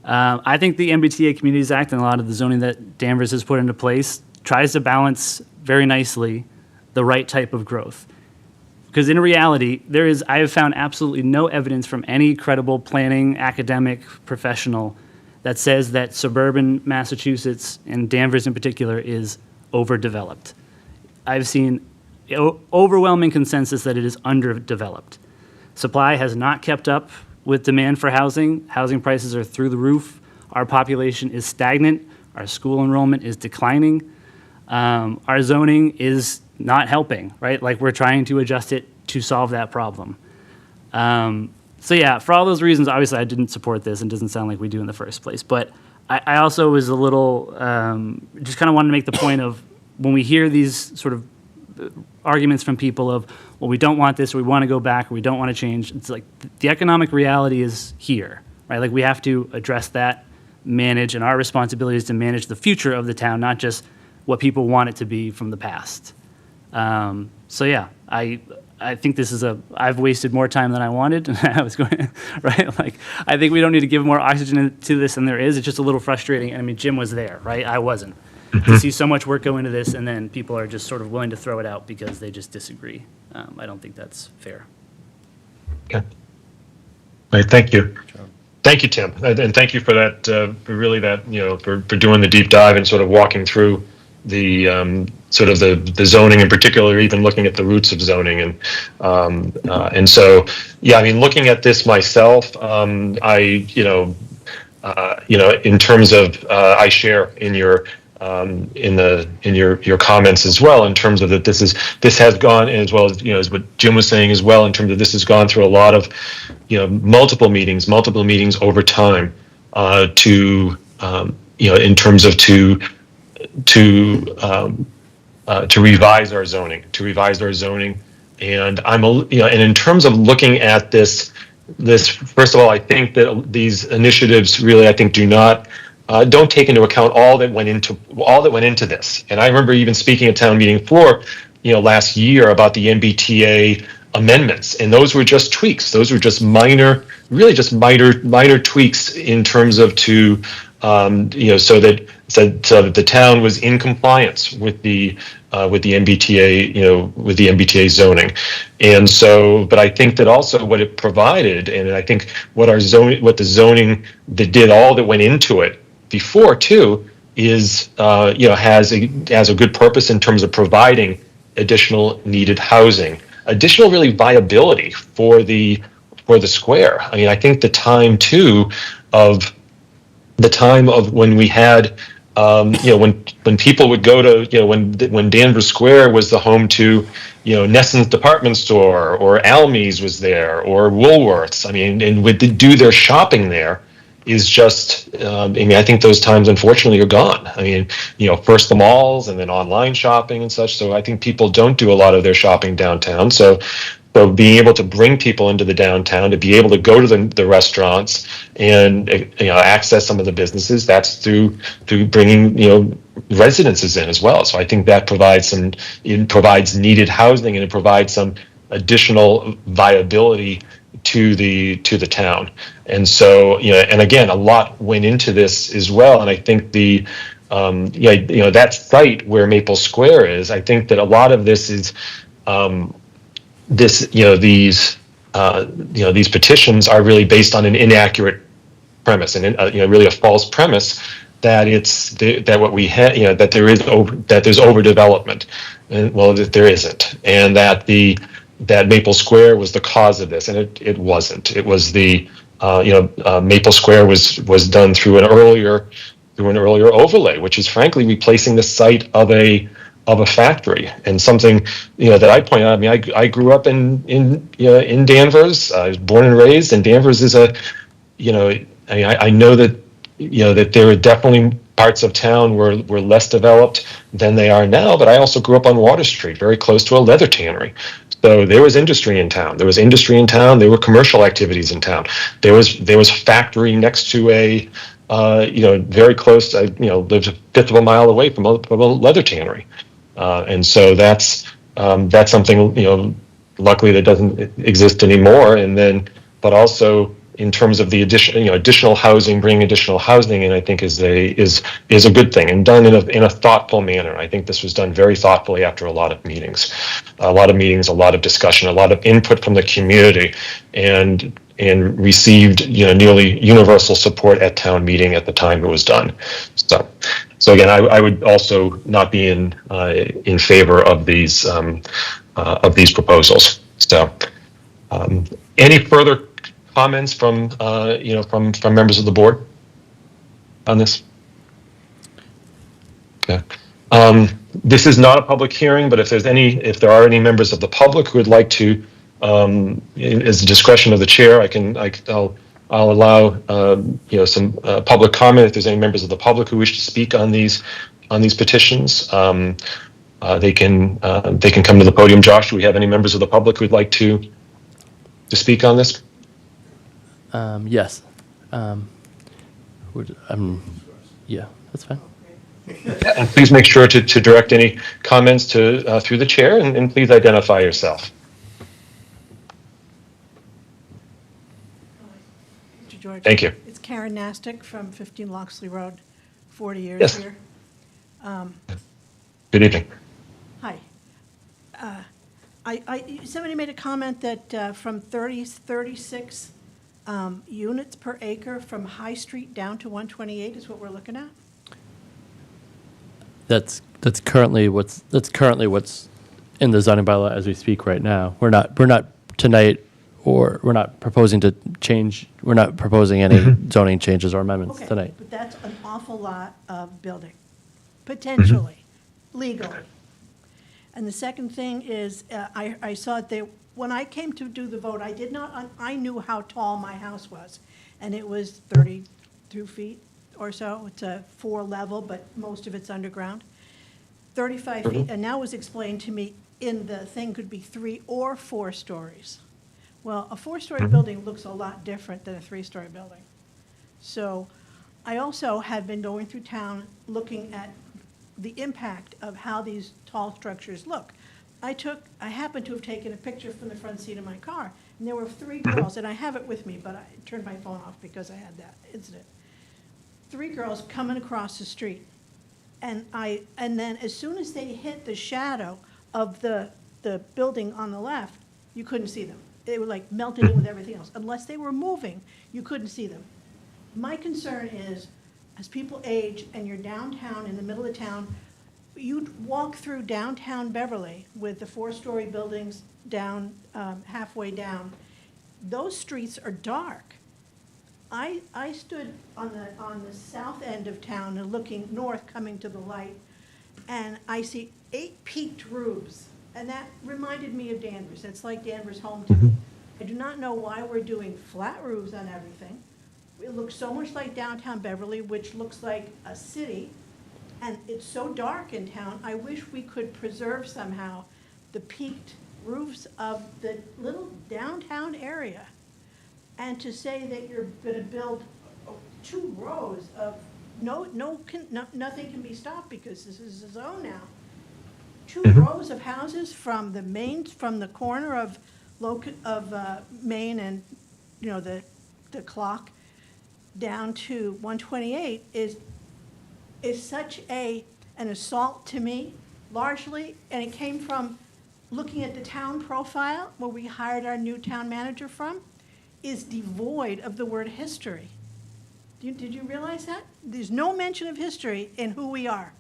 I think the MBTA Communities Act and a lot of the zoning that Danvers has put into place tries to balance very nicely the right type of growth. Because in reality, I have found absolutely no evidence from any credible planning, academic, professional that says that suburban Massachusetts, and Danvers in particular, is overdeveloped. I've seen overwhelming consensus that it is underdeveloped. Supply has not kept up with demand for housing. Housing prices are through the roof. Our population is stagnant. Our school enrollment is declining. Our zoning is not helping, right? Like we're trying to adjust it to solve that problem. So yeah, for all those reasons, obviously I didn't support this and it doesn't sound like we do in the first place. But I also was a little, just kind of wanted to make the point of when we hear these sort of arguments from people of, well, we don't want this, or we want to go back, or we don't want to change. It's like the economic reality is here, right? Like we have to address that, manage, and our responsibility is to manage the future of the town, not just what people want it to be from the past. So yeah, I think this is I've wasted more time than I wanted, and I was going, right? Like, I think we don't need to give more oxygen to this than there is. It's just a little frustrating. I mean, Jim was there, right? I wasn't. To see so much work go into this, and then people are just sort of willing to throw it out because they just disagree. I don't think that's fair. Okay. All right, thank you. Thank you, Tim, and thank you for that, for really that, for doing the deep dive and sort of walking through the sort of the zoning in particular, even looking at the roots of zoning, and so yeah, I mean, looking at this myself, I in terms of I share in your in your comments as well, in terms of that this has gone, as well as as what Jim was saying as well, in terms of this has gone through a lot of multiple meetings over time to in terms of to revise our zoning, and and in terms of looking at this first of all, I think that these initiatives really, I think, don't take into account all that went into this. And I remember even speaking at town meeting floor last year about the MBTA amendments, and those were just tweaks. Those were just minor tweaks in terms of so that the town was in compliance with the MBTA, with the MBTA zoning. And so, but I think that also what it provided, and I think what the zoning that did all that went into it before too, is has a good purpose in terms of providing additional needed housing, additional really viability for the square. I mean, I think the time of when we had when people would go to when Danvers Square was the home to Nesson's department store, or Almies was there, or Woolworths. I mean, and would do their shopping there is just I mean, I think those times unfortunately are gone. I mean, first the malls and then online shopping and such. So I think people don't do a lot of their shopping downtown. So being able to bring people into the downtown, to be able to go to the restaurants and access some of the businesses, that's through bringing residences in as well. So I think that provides needed housing, and it provides some additional viability to the town. And so and again, a lot went into this as well. And I think that site where Maple Square is, I think that a lot of this is these petitions are really based on an inaccurate premise, and really a false premise that what we had, that there's overdevelopment, and well, that there isn't, and that Maple Square was the cause of this, and it wasn't. It was Maple Square was done through an earlier overlay, which is frankly replacing the site of a factory. And something that I point out, I mean, I grew up in Danvers. I was born and raised, and Danvers is I know that that there are definitely parts of town were less developed than they are now, but I also grew up on Water Street, very close to a leather tannery. So there was industry in town. There were commercial activities in town. There was factory next to a very close. I lived a fifth of a mile away from a leather tannery. And so that's something luckily that doesn't exist anymore. And then, but also in terms of the additional housing, bringing additional housing, and I think is a good thing, and done in a thoughtful manner. I think this was done very thoughtfully after a lot of meetings, a lot of discussion, a lot of input from the community, and received nearly universal support at town meeting at the time it was done. So again, I would also not be in favor of these proposals. So any further comments from from members of the board on this? Okay. This is not a public hearing, but if there are any members of the public who would like to, as the discretion of the chair, I'll allow some public comment if there's any members of the public who wish to speak on these petitions. They can come to the podium. Josh, do we have any members of the public who'd like to speak on this? Yes. Yeah, that's fine. And please make sure to direct any comments to through the chair, and please identify yourself. Mr. George. Thank you. It's Karen Nastic from 15 Loxley Road, 40 years Yes. here. Good evening. Hi. Somebody made a comment that from 36 units per acre from High Street down to 128 is what we're looking at? That's currently what's in the zoning bylaw as we speak right now. We're not tonight, or we're not proposing to change. We're not proposing any zoning changes or amendments Okay, tonight. but that's an awful lot of building, potentially, legally. And the second thing is, I saw it there, when I came to do the vote, I knew how tall my house was, and it was 32 feet or so. It's a 4-level, but most of it's underground. 35 feet, and now it was explained to me in the thing could be 3 or 4 stories. Well, a 4-story building looks a lot different than a 3-story building. So I also had been going through town looking at the impact of how these tall structures look. I happened to have taken a picture from the front seat of my car, and there were 3 girls, and I have it with me, but I turned my phone off because I had that incident. 3 girls coming across the street, and then as soon as they hit the shadow of the building on the left, you couldn't see them. They were like melted in with everything else. Unless they were moving, you couldn't see them. My concern is, as people age and you're downtown in the middle of town, you'd walk through downtown Beverly with the 4-story buildings down, halfway down. Those streets are dark. I stood on the south end of town and looking north coming to the light, and I see 8 peaked roofs, and that reminded me of Danvers. It's like Danvers home to me. I do not know why we're doing flat roofs on everything. It looks so much like downtown Beverly, which looks like a city, and it's so dark in town. I wish we could preserve somehow the peaked roofs of the little downtown area. And to say that you're going to build 2 rows of nothing can be stopped because this is a zone now. 2 rows of houses from the corner of Main and the clock down to 128 is such an assault to me, largely, and it came from looking at the town profile where we hired our new town manager from, is devoid of the word history. Did you realize that? There's no mention of history in who we are.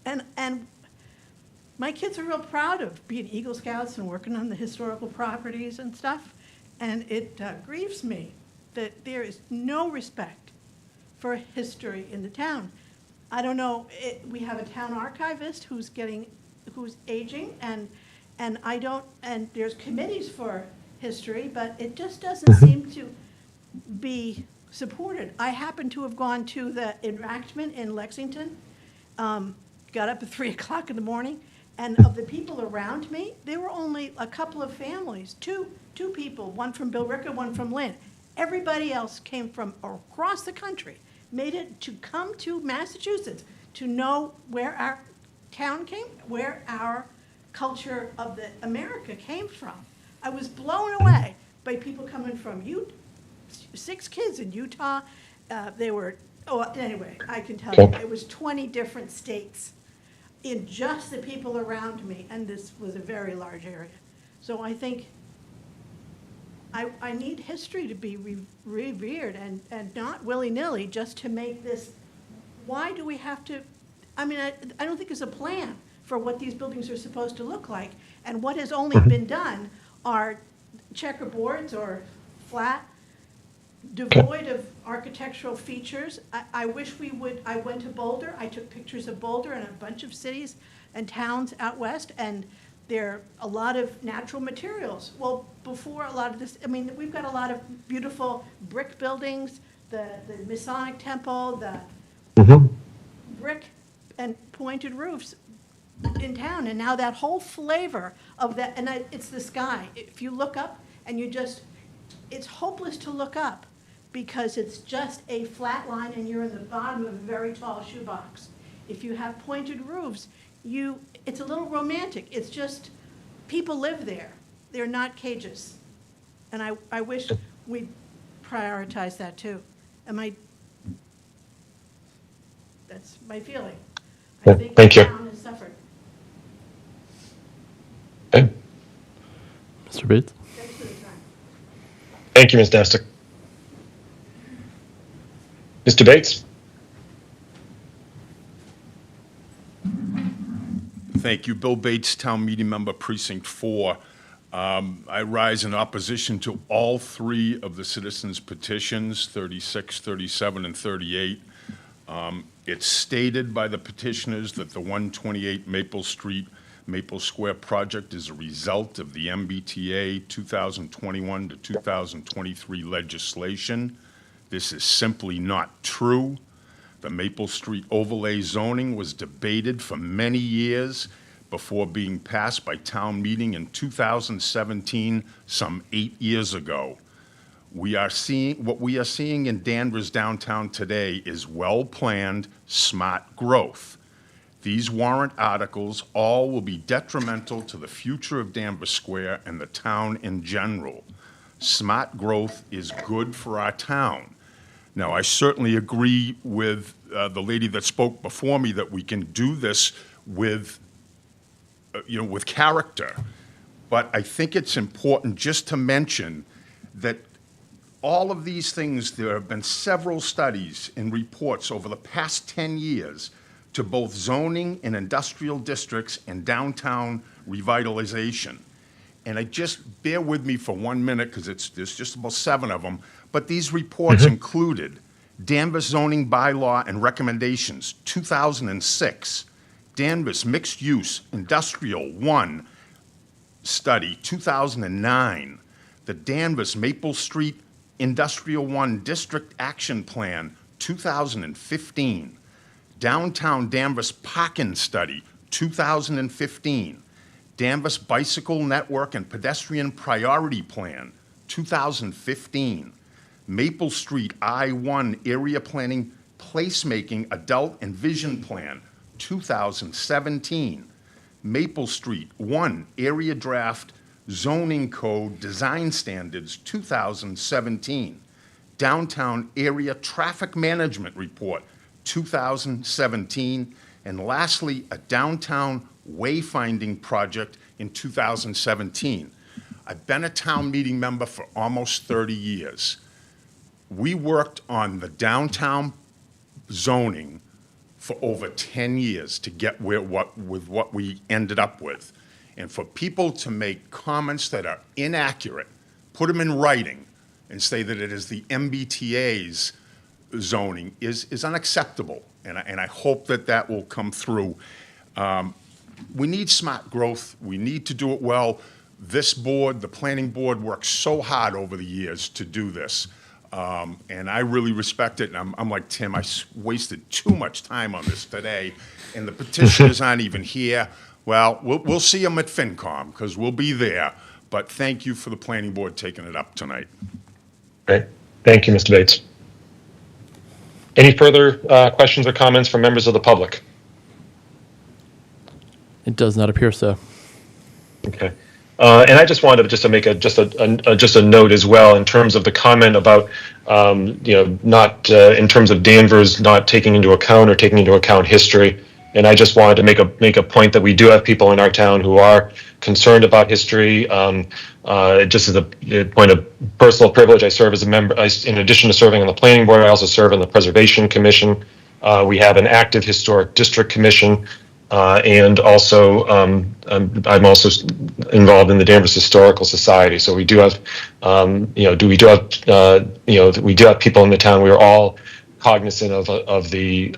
And my kids are real proud of being Eagle Scouts and working on the historical properties and stuff, and it grieves me that there is no respect for history in the town. I don't know, we have a town archivist who's aging, and there's committees for history, but it just doesn't seem to be supported. I happen to have gone to the enactment in Lexington, got up at 3 o'clock in the morning, and of the people around me, there were only a couple of families, two people, one from Billerica, one from Lynn. Everybody else came from across the country, made it to come to Massachusetts to know where our town where our culture of the America came from. I was blown away by people coming from 6 kids in Utah. Anyway, I can tell you, it was 20 different states in just the people around me, and this was a very large area. So I think I need history to be revered and not willy-nilly just to make this. Why do we have to? I mean, I don't think there's a plan for what these buildings are supposed to look like, and what has only been done are checkerboards or flat, devoid of architectural features. I wish we would. I went to Boulder. I took pictures of Boulder and a bunch of cities and towns out west, and there are a lot of natural materials. Well, before a lot of this, I mean, we've got a lot of beautiful brick buildings, the Masonic Temple, the brick and pointed roofs in town, and now that whole flavor of that, and it's the sky. If you look up and it's hopeless to look up because it's just a flat line and you're in the bottom of a very tall shoebox. If you have pointed roofs, it's a little romantic. It's just, people live there. They're not cages. And I wish we'd prioritize that too. That's my feeling. I Yeah, think thank the you. town has suffered. Okay. Mr. Bates? Thanks for the time. Thank you, Ms. Dastic. Mr. Bates? Thank you. Bill Bates, Town Meeting Member, Precinct 4. I rise in opposition to all three of the citizens' petitions, 36, 37, and 38. It's stated by the petitioners that the 128 Maple Street, Maple Square project is a result of the MBTA 2021 to 2023 legislation. This is simply not true. The Maple Street overlay zoning was debated for many years before being passed by town meeting in 2017, some 8 years ago. What we are seeing in Danvers downtown today is well-planned, smart growth. These warrant articles all will be detrimental to the future of Danvers Square and the town in general. Smart growth is good for our town. Now, I certainly agree with the lady that spoke before me that we can do this with, with character. But I think it's important just to mention that all of these things, there have been several studies and reports over the past 10 years to both zoning and industrial districts and downtown revitalization. And bear with me for 1 minute because there's just about 7 of them. But these reports included Danvers zoning bylaw and recommendations, 2006, Danvers mixed use industrial 1 study, 2009, the Danvers Maple Street Industrial 1 District Action Plan, 2015, Downtown Danvers Parking Study, 2015, Danvers Bicycle Network and Pedestrian Priority Plan, 2015, Maple Street I-1 Area Planning Placemaking Adult and Vision Plan, 2017, Maple Street 1 Area Draft Zoning Code Design Standards, 2017, Downtown Area Traffic Management Report, 2017, and lastly, a downtown wayfinding project in 2017. I've been a town meeting member for almost 30 years. We worked on the downtown zoning for over 10 years to get with what we ended up with. And for people to make comments that are inaccurate, put them in writing, and say that it is the MBTA's zoning is unacceptable. And I hope that will come through. We need smart growth. We need to do it well. This board, the planning board, worked so hard over the years to do this. And I really respect it. And I'm like Tim, I wasted too much time on this today. And the petitioners aren't even here. Well, we'll see them at FinCom because we'll be there. But thank you for the planning board taking it up tonight. Great. Thank you, Mr. Bates. Any further questions or comments from members of the public? It does not appear so. Okay. And I just wanted to make a note as well in terms of the comment about not in terms of Danvers not taking into account history. And I just wanted to make a point that we do have people in our town who are concerned about history. Just as a point of personal privilege, I serve as a member. In addition to serving on the planning board, I also serve on the Preservation Commission. We have an active historic district commission. And also, I'm also involved in the Danvers Historical Society. So we do have, we do have people in the town. We are all cognizant of the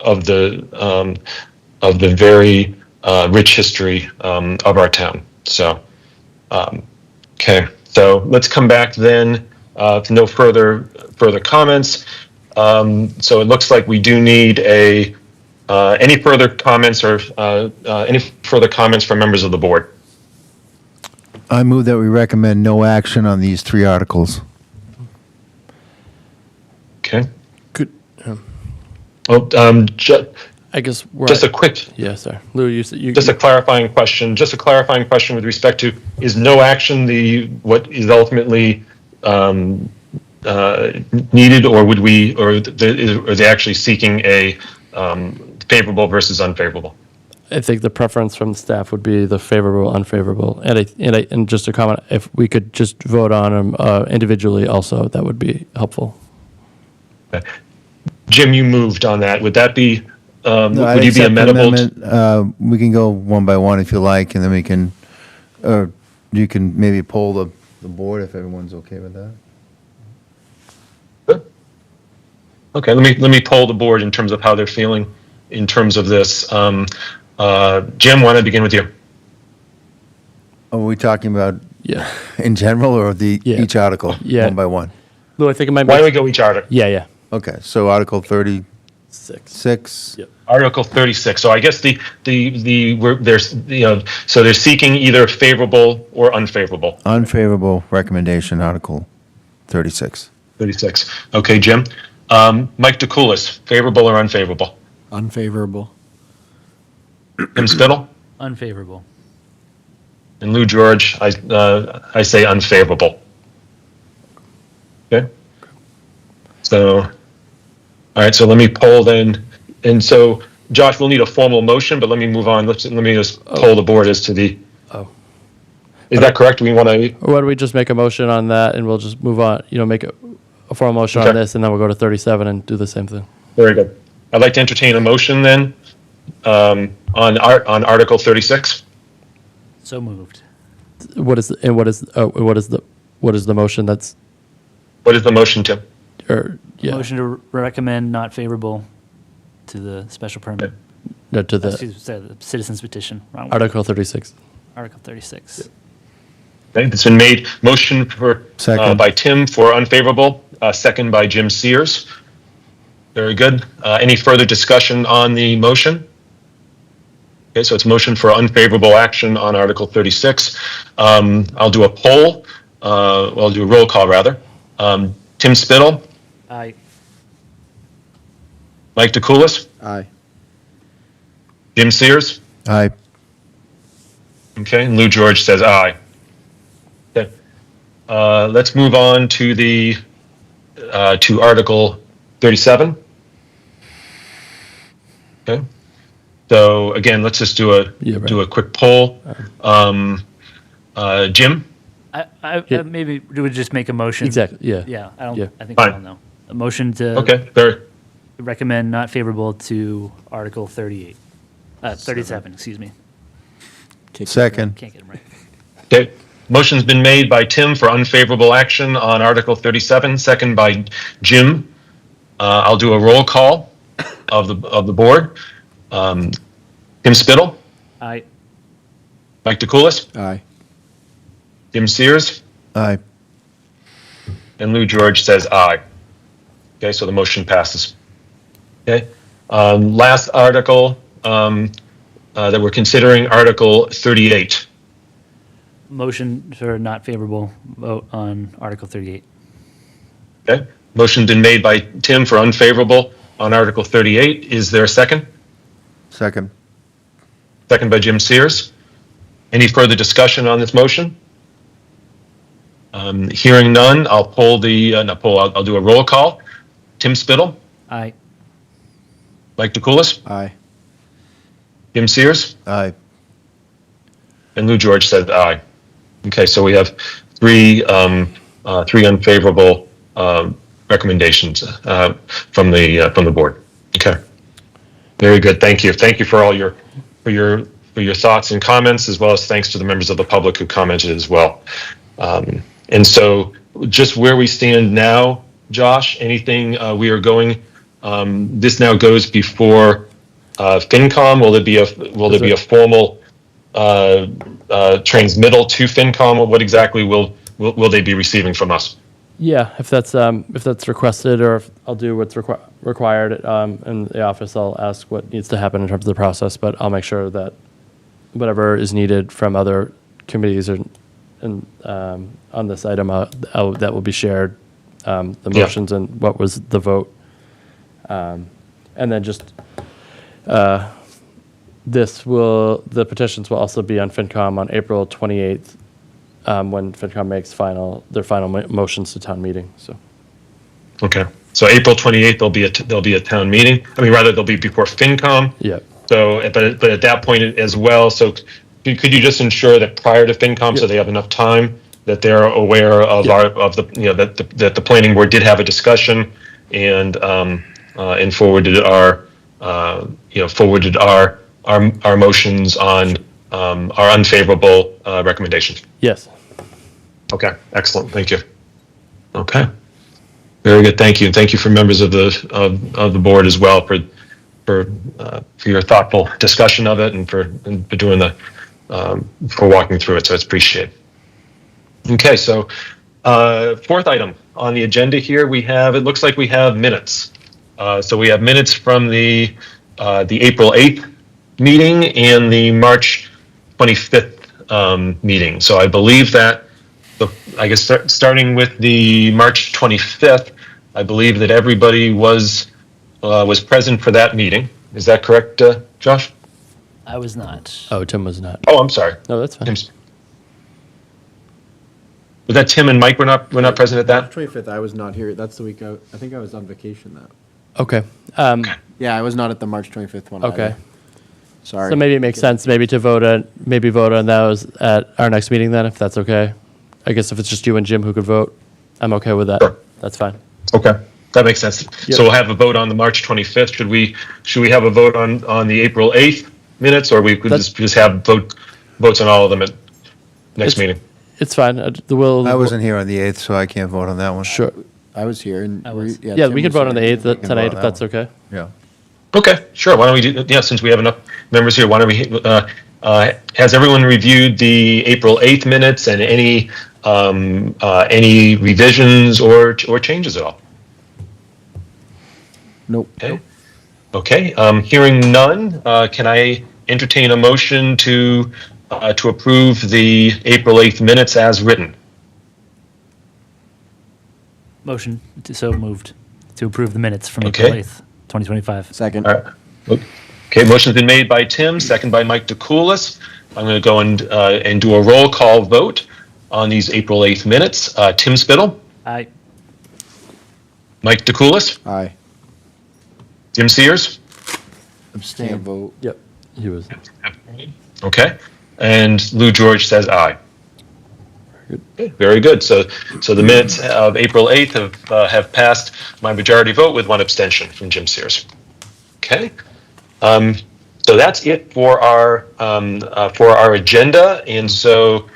very rich history of our town. So, okay. So let's come back then. To no further comments. So it looks like we do need any further comments or any further comments from members of the board? I move that we recommend no action on these 3 articles. Okay. Good. Well, I guess we're Just a quick, yeah, sorry, Lou. You just a clarifying question. Just a clarifying question with respect to, is no action what is ultimately needed, or would we, or are they actually seeking a favorable versus unfavorable? I think the preference from the staff would be the favorable, unfavorable, and just a comment. If we could just vote on them individually, also that would be helpful. Okay. Jim, you moved on that. Would that be? No, Would I you be accept the amenable? amendment. We can go one by one if you like, and then we can, or you can maybe poll the board if everyone's okay with that. Good. Okay, let me poll the board in terms of how they're feeling in terms of this. Jim, why don't I begin with you? Are we talking about Yeah, in general or Yeah. each article? Yeah. One by one? Lou, I think it might. Why don't we Make, go each article? yeah. Okay, so Article 36. Six. Yep. Article 36. So I guess there's, so they're seeking either favorable or unfavorable. Unfavorable recommendation, Article 36. 36. Okay, Jim. Mike DeCoulis, favorable or unfavorable? Unfavorable. Tim Spittle Unfavorable. and Lou George, I say unfavorable. Okay. So, all right. So let me poll then. And so, Josh, we'll need a formal motion, but let me move on. Let me just poll the board as to the. Oh. Is that correct? We want to. Why don't we just make a motion on that, and we'll just move on. Make a formal motion Okay. on this, and then we'll go to 37 and do the same thing. Very good. I'd like to entertain a motion then on Article 36. So moved. What is the motion? That's What is the motion, Tim? yeah. Motion to recommend not favorable to the special permit. No, to the Excuse me, the citizens petition. Wrong one. Article 36. Article 36. Okay, it's been made. Motion for Second. by Tim for unfavorable. Second by Jim Sears. Very good. Any further discussion on the motion? Okay, so it's motion for unfavorable action on Article 36. I'll do a poll. I'll do a roll call rather. Tim Spittle, Aye. Mike DeCoulis, Aye. Jim Sears. Aye. Okay, and Lou George says aye. Okay. Let's move on to the to Article 37. Okay. So again, let's just do a quick poll. Jim, Maybe we would just make a motion. Exactly. Yeah. Yeah, I don't. Yeah. I think we Fine. all know. A motion to okay, very recommend not favorable to Article 38. 37, excuse me. Second. Can't get them right. okay. Motion's been made by Tim for unfavorable action on Article 37, second by Jim. I'll do a roll call of the board. Tim Spittle, Aye. Mike DeCoulis, Aye. Jim Sears, Aye. and Lou George says aye. Okay, so the motion passes. Okay. Last article that we're considering, Article 38. Motion for not favorable vote on Article 38. Okay. Motion's been made by Tim for unfavorable on Article 38. Is there a second? Second. Second by Jim Sears. Any further discussion on this motion? Hearing none, I'll poll I'll do a roll call. Tim Spittle, Aye. Mike DeCoulis, Aye. Jim Sears, Aye. and Lou George said aye. Okay, so we have three unfavorable recommendations from the board. Okay, very good. Thank you. Thank you for all your thoughts and comments, as well as thanks to the members of the public who commented as well. And so, just where we stand now, Josh, anything we are going. This now goes before FinCom. Will there be a formal transmittal to FinCom? What exactly will they be receiving from us? Yeah, if that's requested, or if I'll do what's required in the office, I'll ask what needs to happen in terms of the process. But I'll make sure that whatever is needed from other committees and on this item that will be shared, the motions and what was the vote, and then just the petitions will also be on FinCom on April 28th, when FinCom makes their final motions to town meeting, so. Okay. So April 28th, there'll be a town meeting. I mean, rather, they'll be before FinCom. Yeah. So, but at that point as well, so could you just ensure that prior to FinCom, so Yep. they have enough time, that they're aware of Yep. that the planning board did have a discussion and forwarded our motions on our unfavorable recommendations. Yes. Okay, excellent. Thank you. Okay. Very good. Thank you. And thank you for members of the board as well for your thoughtful discussion of it and for doing for walking through it. So it's appreciated. Okay. So fourth item on the agenda here, it looks like we have minutes. So we have minutes from the April 8th meeting and the March 25th meeting. So I believe that starting with the March 25th, I believe that everybody was present for that meeting. Is that correct, Josh? I was not. Oh, Tim was not. Oh, I'm sorry. No, that's fine. Was that Tim and Mike were not present at that? 25th, I was not here. That's the week I think I was on vacation that. Okay. Yeah, I was not at the March 25th one. Okay. either. Sorry. So maybe it makes sense to vote on those at our next meeting then, if that's okay. I guess if it's just you and Jim who could vote, I'm okay with that. Sure. That's fine. Okay, that makes sense. Yep. So we'll have a vote on the March 25th. Should we have a vote on the April 8th minutes, or we could just have votes on all of them at next meeting? It's fine. I wasn't here on the 8th, so I can't vote on that one. Sure. I was here. And I was. Yeah, Tim we could was vote on the here. 8th can tonight vote if on that's that okay. Yeah. Okay, sure. Why don't we do? Yeah, since we have enough members here, why don't we? Has everyone reviewed the April 8th minutes and any revisions or changes at all? Nope. Okay. Okay. Hearing none, can I entertain a motion to approve the April 8th minutes as written? Motion so moved to approve the minutes from Okay. April 8th, 2025. Second. All right. Okay, motion's been made by Tim, second by Mike DeCoulis. I'm going to go and do a roll call vote on these April 8th minutes. Tim Spittle, Aye. Mike DeCoulis, Aye. Jim Sears, Abstain. Vote. Yep. He was. okay, and Lou George says aye. Okay, very good. So the minutes of April 8th have passed by majority vote with one abstention from Jim Sears. Okay. So that's it for our agenda, and so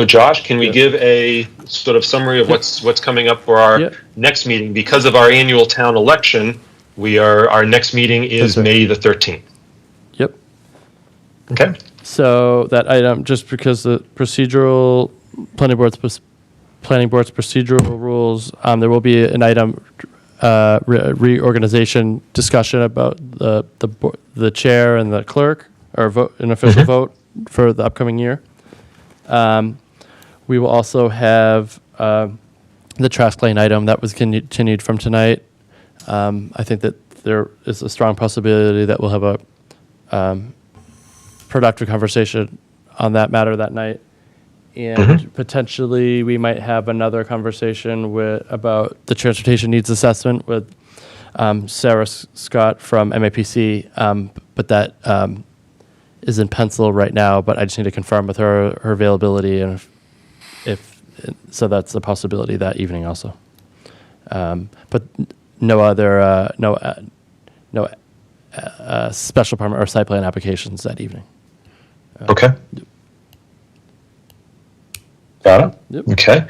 Josh, can we give a sort of summary of what's coming up for our next meeting? Because of our annual town election, our next meeting is May the 13th. Yep. Okay. So that item, just because the planning board's procedural rules, there will be an item. Reorganization discussion about the chair and the clerk, or an official vote for the upcoming year. We will also have the trash lane item that was continued from tonight. I think that there is a strong possibility that we'll have a productive conversation on that matter that night. And potentially we might have another conversation about the transportation needs assessment with Sarah Scott from MAPC, but that is in pencil right now, but I just need to confirm with her availability, and so that's a possibility that evening also. But no other special permit or site plan applications that evening. Okay. Got it. Yep. Okay.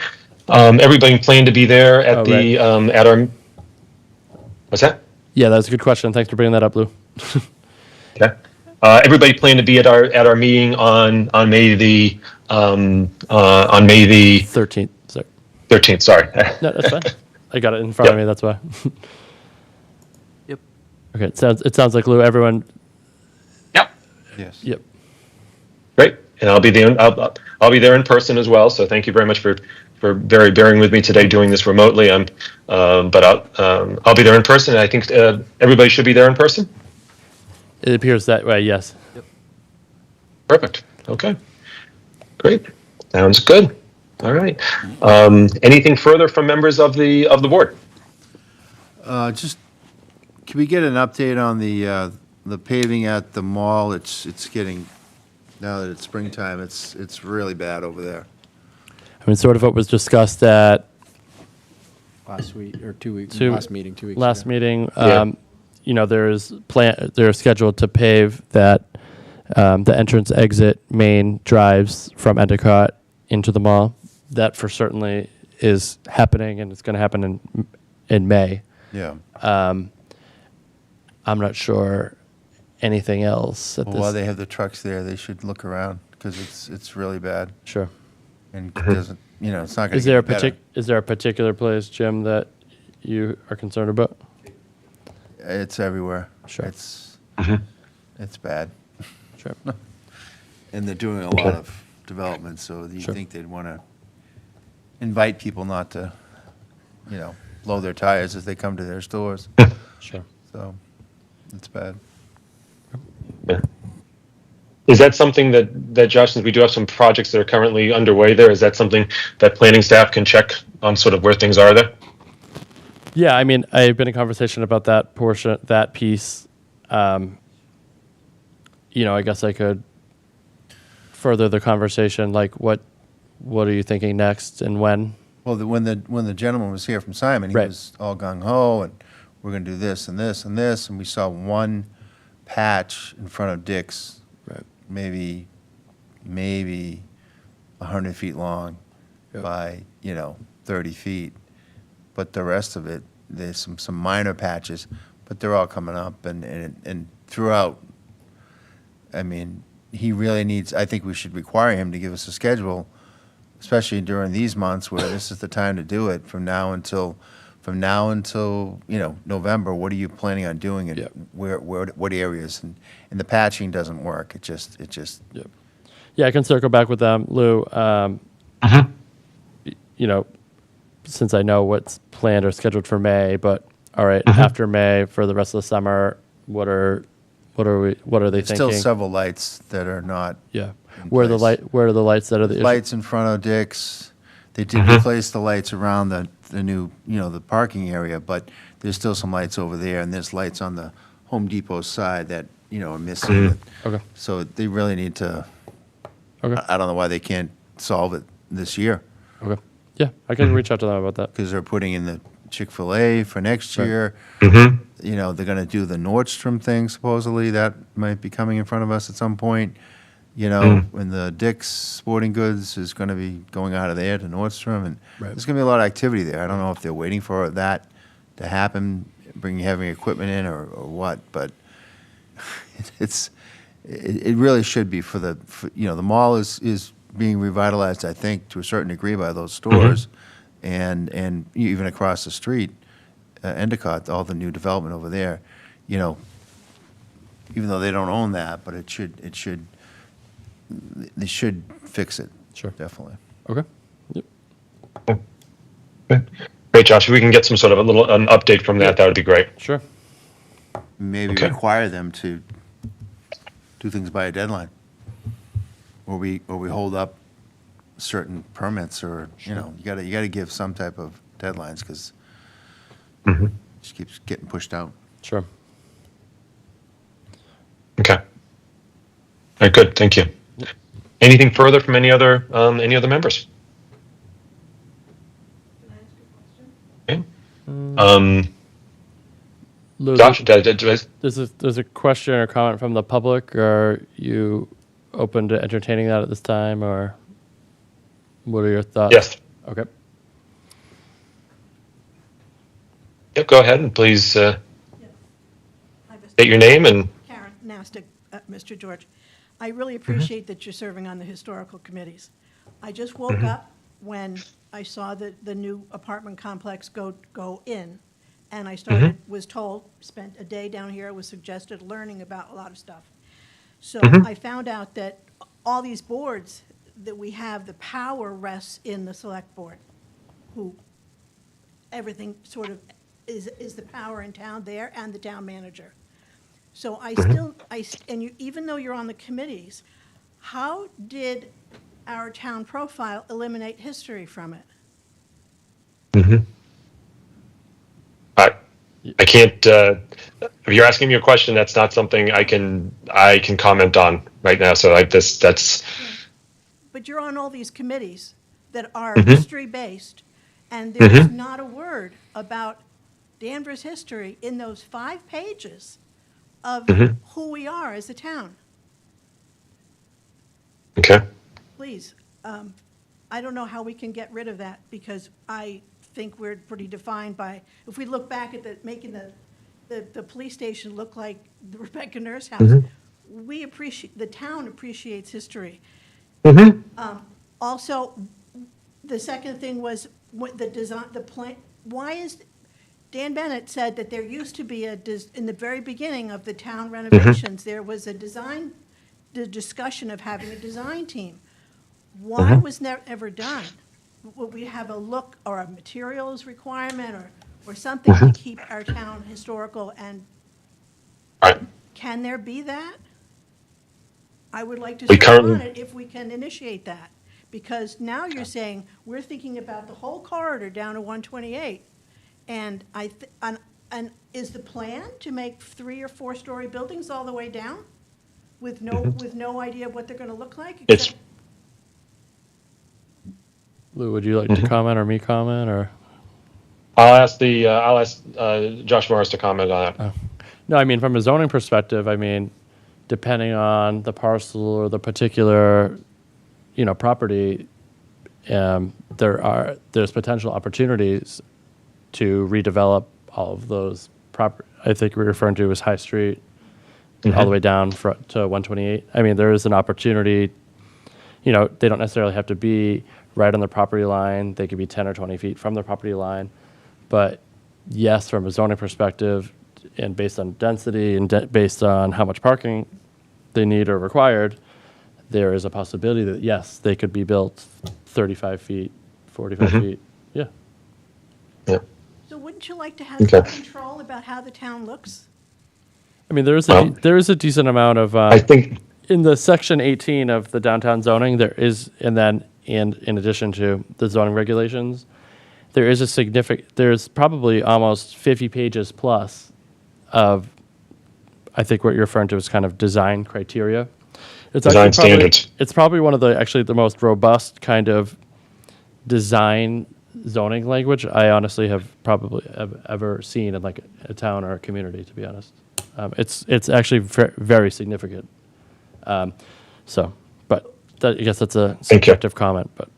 Everybody planned to be there at at our. What's that? Yeah, that's a good question. Thanks for bringing that up, Lou. Okay. Everybody planned to be at our meeting on May the 13th. Sorry. 13th. Sorry. No, that's fine. I got it in front of me. That's why. Yep. Okay. It sounds like Lou. Everyone. Yep. Yes. Yep. Great. And I'll be there. I'll be there in person as well. So thank you very much for for bearing with me today doing this remotely. But I'll be there in person. And I think everybody should be there in person. It appears that way, yes. Perfect. Okay. Great. Sounds good. All right. Anything further from members of the board? Just, can we get an update on the paving at the mall? It's getting, now that it's springtime, it's really bad over there. I mean, sort of what was discussed at Last week or 2 weeks, Two- last meeting, 2 weeks last ago. meeting. Yeah. You know, they're scheduled to pave that, the entrance exit main drives from Endicott into the mall. That for certainly is happening, and it's going to happen in May. Yeah. I'm not sure anything else at Well, this. while they have the trucks there, they should look around, because it's really bad. Sure. And it doesn't, it's not going Is to there a get better. is there a particular place, Jim, that you are concerned about? It's everywhere. Sure. It's bad. Sure. And they're doing a lot of development, so you Sure. think they'd want to invite people not to, blow their tires as they come to their stores. Sure. So, it's bad. Yeah. Is that something that Josh, since we do have some projects that are currently underway there, is that something that planning staff can check on sort of where things are there? Yeah, I mean, I've been in conversation about that portion, that piece. I guess I could further the conversation. Like, what are you thinking next, and when? Well, when the gentleman was here from Simon, he Right. was all gung-ho, and we're going to do this and this and this, and we saw one patch in front of Dick's, Right. maybe 100 feet long Yep. by, 30 feet. But the rest of it, there's some minor patches, but they're all coming up, and throughout, I mean, he really needs, I think we should require him to give us a schedule, especially during these months where this is the time to do it, from now until, November. What are you planning on doing, and Yep. what areas? And the patching doesn't work. It just, Yep. Yeah, I can circle back with them, Lou. Since I know what's planned or scheduled for May, but all right, after May for the rest of the summer, what are they there's thinking? still several lights that are not. Yeah. in Where are the place. where are the lights that are the issue? Lights in front of Dick's. They did replace the lights around the new, the parking area, but there's still some lights over there, and there's lights on the Home Depot side that, are missing. Okay. So they really need to, Okay. I don't know why they can't solve it this year, Okay. Yeah, I can reach out to them about that. because they're putting in the Chick-fil-A for next Right. year. They're going to do the Nordstrom thing, supposedly. That might be coming in front of us at some point. When the Dick's Sporting Goods is going to be going out of there to Nordstrom, and Right. there's going to be a lot of activity there. I don't know if they're waiting for that to happen, having equipment in, or what, but it really should be for the mall is being revitalized, I think, to a certain degree by those stores, and even across the street, Endicott, all the new development over there, even though they don't own that, but they should fix it. Sure. Definitely. Okay. Yep. Great, Josh. If we can get some sort of an update from that would be great. Sure. Maybe Okay. require them to do things by a deadline, or we hold up certain permits, or you gotta give some type of deadlines, because it just keeps getting pushed out. Sure. Okay. All right, good. Thank you. Anything further from any other members? Okay. Lou, Josh, there's a question or comment from the public. Are you open to entertaining that at this time, or what are your thoughts? yes. Okay. Yep, go ahead and please Hi, Mr. state your name and Karen Nastic, Mr. George. I really appreciate that you're serving on the historical committees. I just woke up when I saw the new apartment complex go in, and I was told, spent a day down here, was suggested learning about a lot of stuff. So I found out that all these boards that we have, the power rests in the select board. who everything sort of is the power in town there and the town manager. So I still, and you, even though you're on the committees, how did our town profile eliminate history from it? I can't, if you're asking me a question, that's not something I can comment on right now. So that's, But you're on all these committees that are history-based, and there's not a word about Danvers history in those 5 pages of who we are as a town. okay. Please, I don't know how we can get rid of that, because I think we're pretty defined by, if we look back at making the police station look like the Rebecca Nurse House, we appreciate, the town appreciates history. Also, the second thing was what the design, the plan, why is, Dan Bennett said that there used to be in the very beginning of the town renovations, there was a design, the discussion of having a design team. Why was never ever done? Would we have a look or a materials requirement or something to keep our town historical, and can there be that? I would like to serve on it if we can initiate that, because now you're saying we're thinking about the whole corridor down to 128, and and is the plan to make 3 or 4 story buildings all the way down with no idea of what they're going to look like? It's Lou, would you like to comment or me comment or? I'll ask Josh Morris to comment on that. No, I mean, from a zoning perspective, I mean, depending on the parcel or the particular, property, there's potential opportunities to redevelop all of those I think we're referring to as High Street, all the way down to 128. I mean, there is an opportunity, they don't necessarily have to be right on the property line. They could be 10 or 20 feet from the property line. But yes, from a zoning perspective, and based on density and based on how much parking they need or required, there is a possibility that, yes, they could be built 35 feet, 45 feet. Yeah. So wouldn't you like to have some control about how the town looks? I mean, there is a decent amount of, I think, in the section 18 of the downtown zoning, there is, and in addition to the zoning regulations, there's probably almost 50 pages plus of, I think what you're referring to is kind of design criteria. It's design standards. It's probably one of the most robust kind of design zoning language I honestly have ever seen in like a town or a community, to be honest. It's actually very significant. I guess that's a subjective comment, but.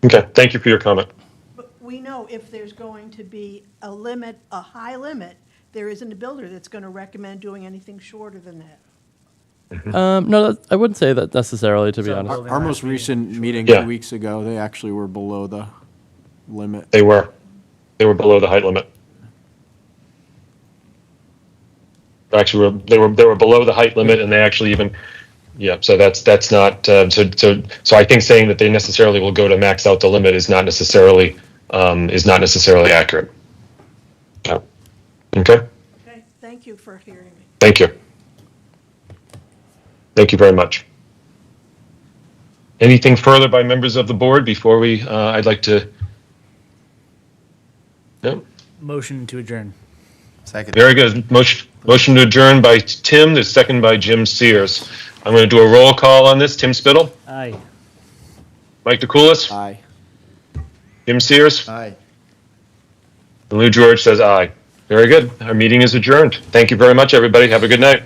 Okay, thank you for your comment. But we know if there's going to be a limit, a high limit, there isn't a builder that's going to recommend doing anything shorter than that. No, I wouldn't say that necessarily, to be honest. Our most recent meeting Yeah. 2 weeks ago, they actually were below the limit. They were below the height limit. Actually, they were below the height limit, and they actually even, yeah. So that's not so I think saying that they necessarily will go to max out the limit is not necessarily accurate. Yeah. Okay. Okay, thank you for hearing me. Thank you. Thank you very much. Anything further by members of the board before we? I'd like to. No. Motion to adjourn. Second. Very good. Motion to adjourn by Tim, the second by Jim Sears. I'm going to do a roll call on this. Tim Spittle, Aye. Mike DeCoulis, Aye. Jim Sears, Aye. and Lou George says aye. Very good. Our meeting is adjourned. Thank you very much, everybody. Have a good night.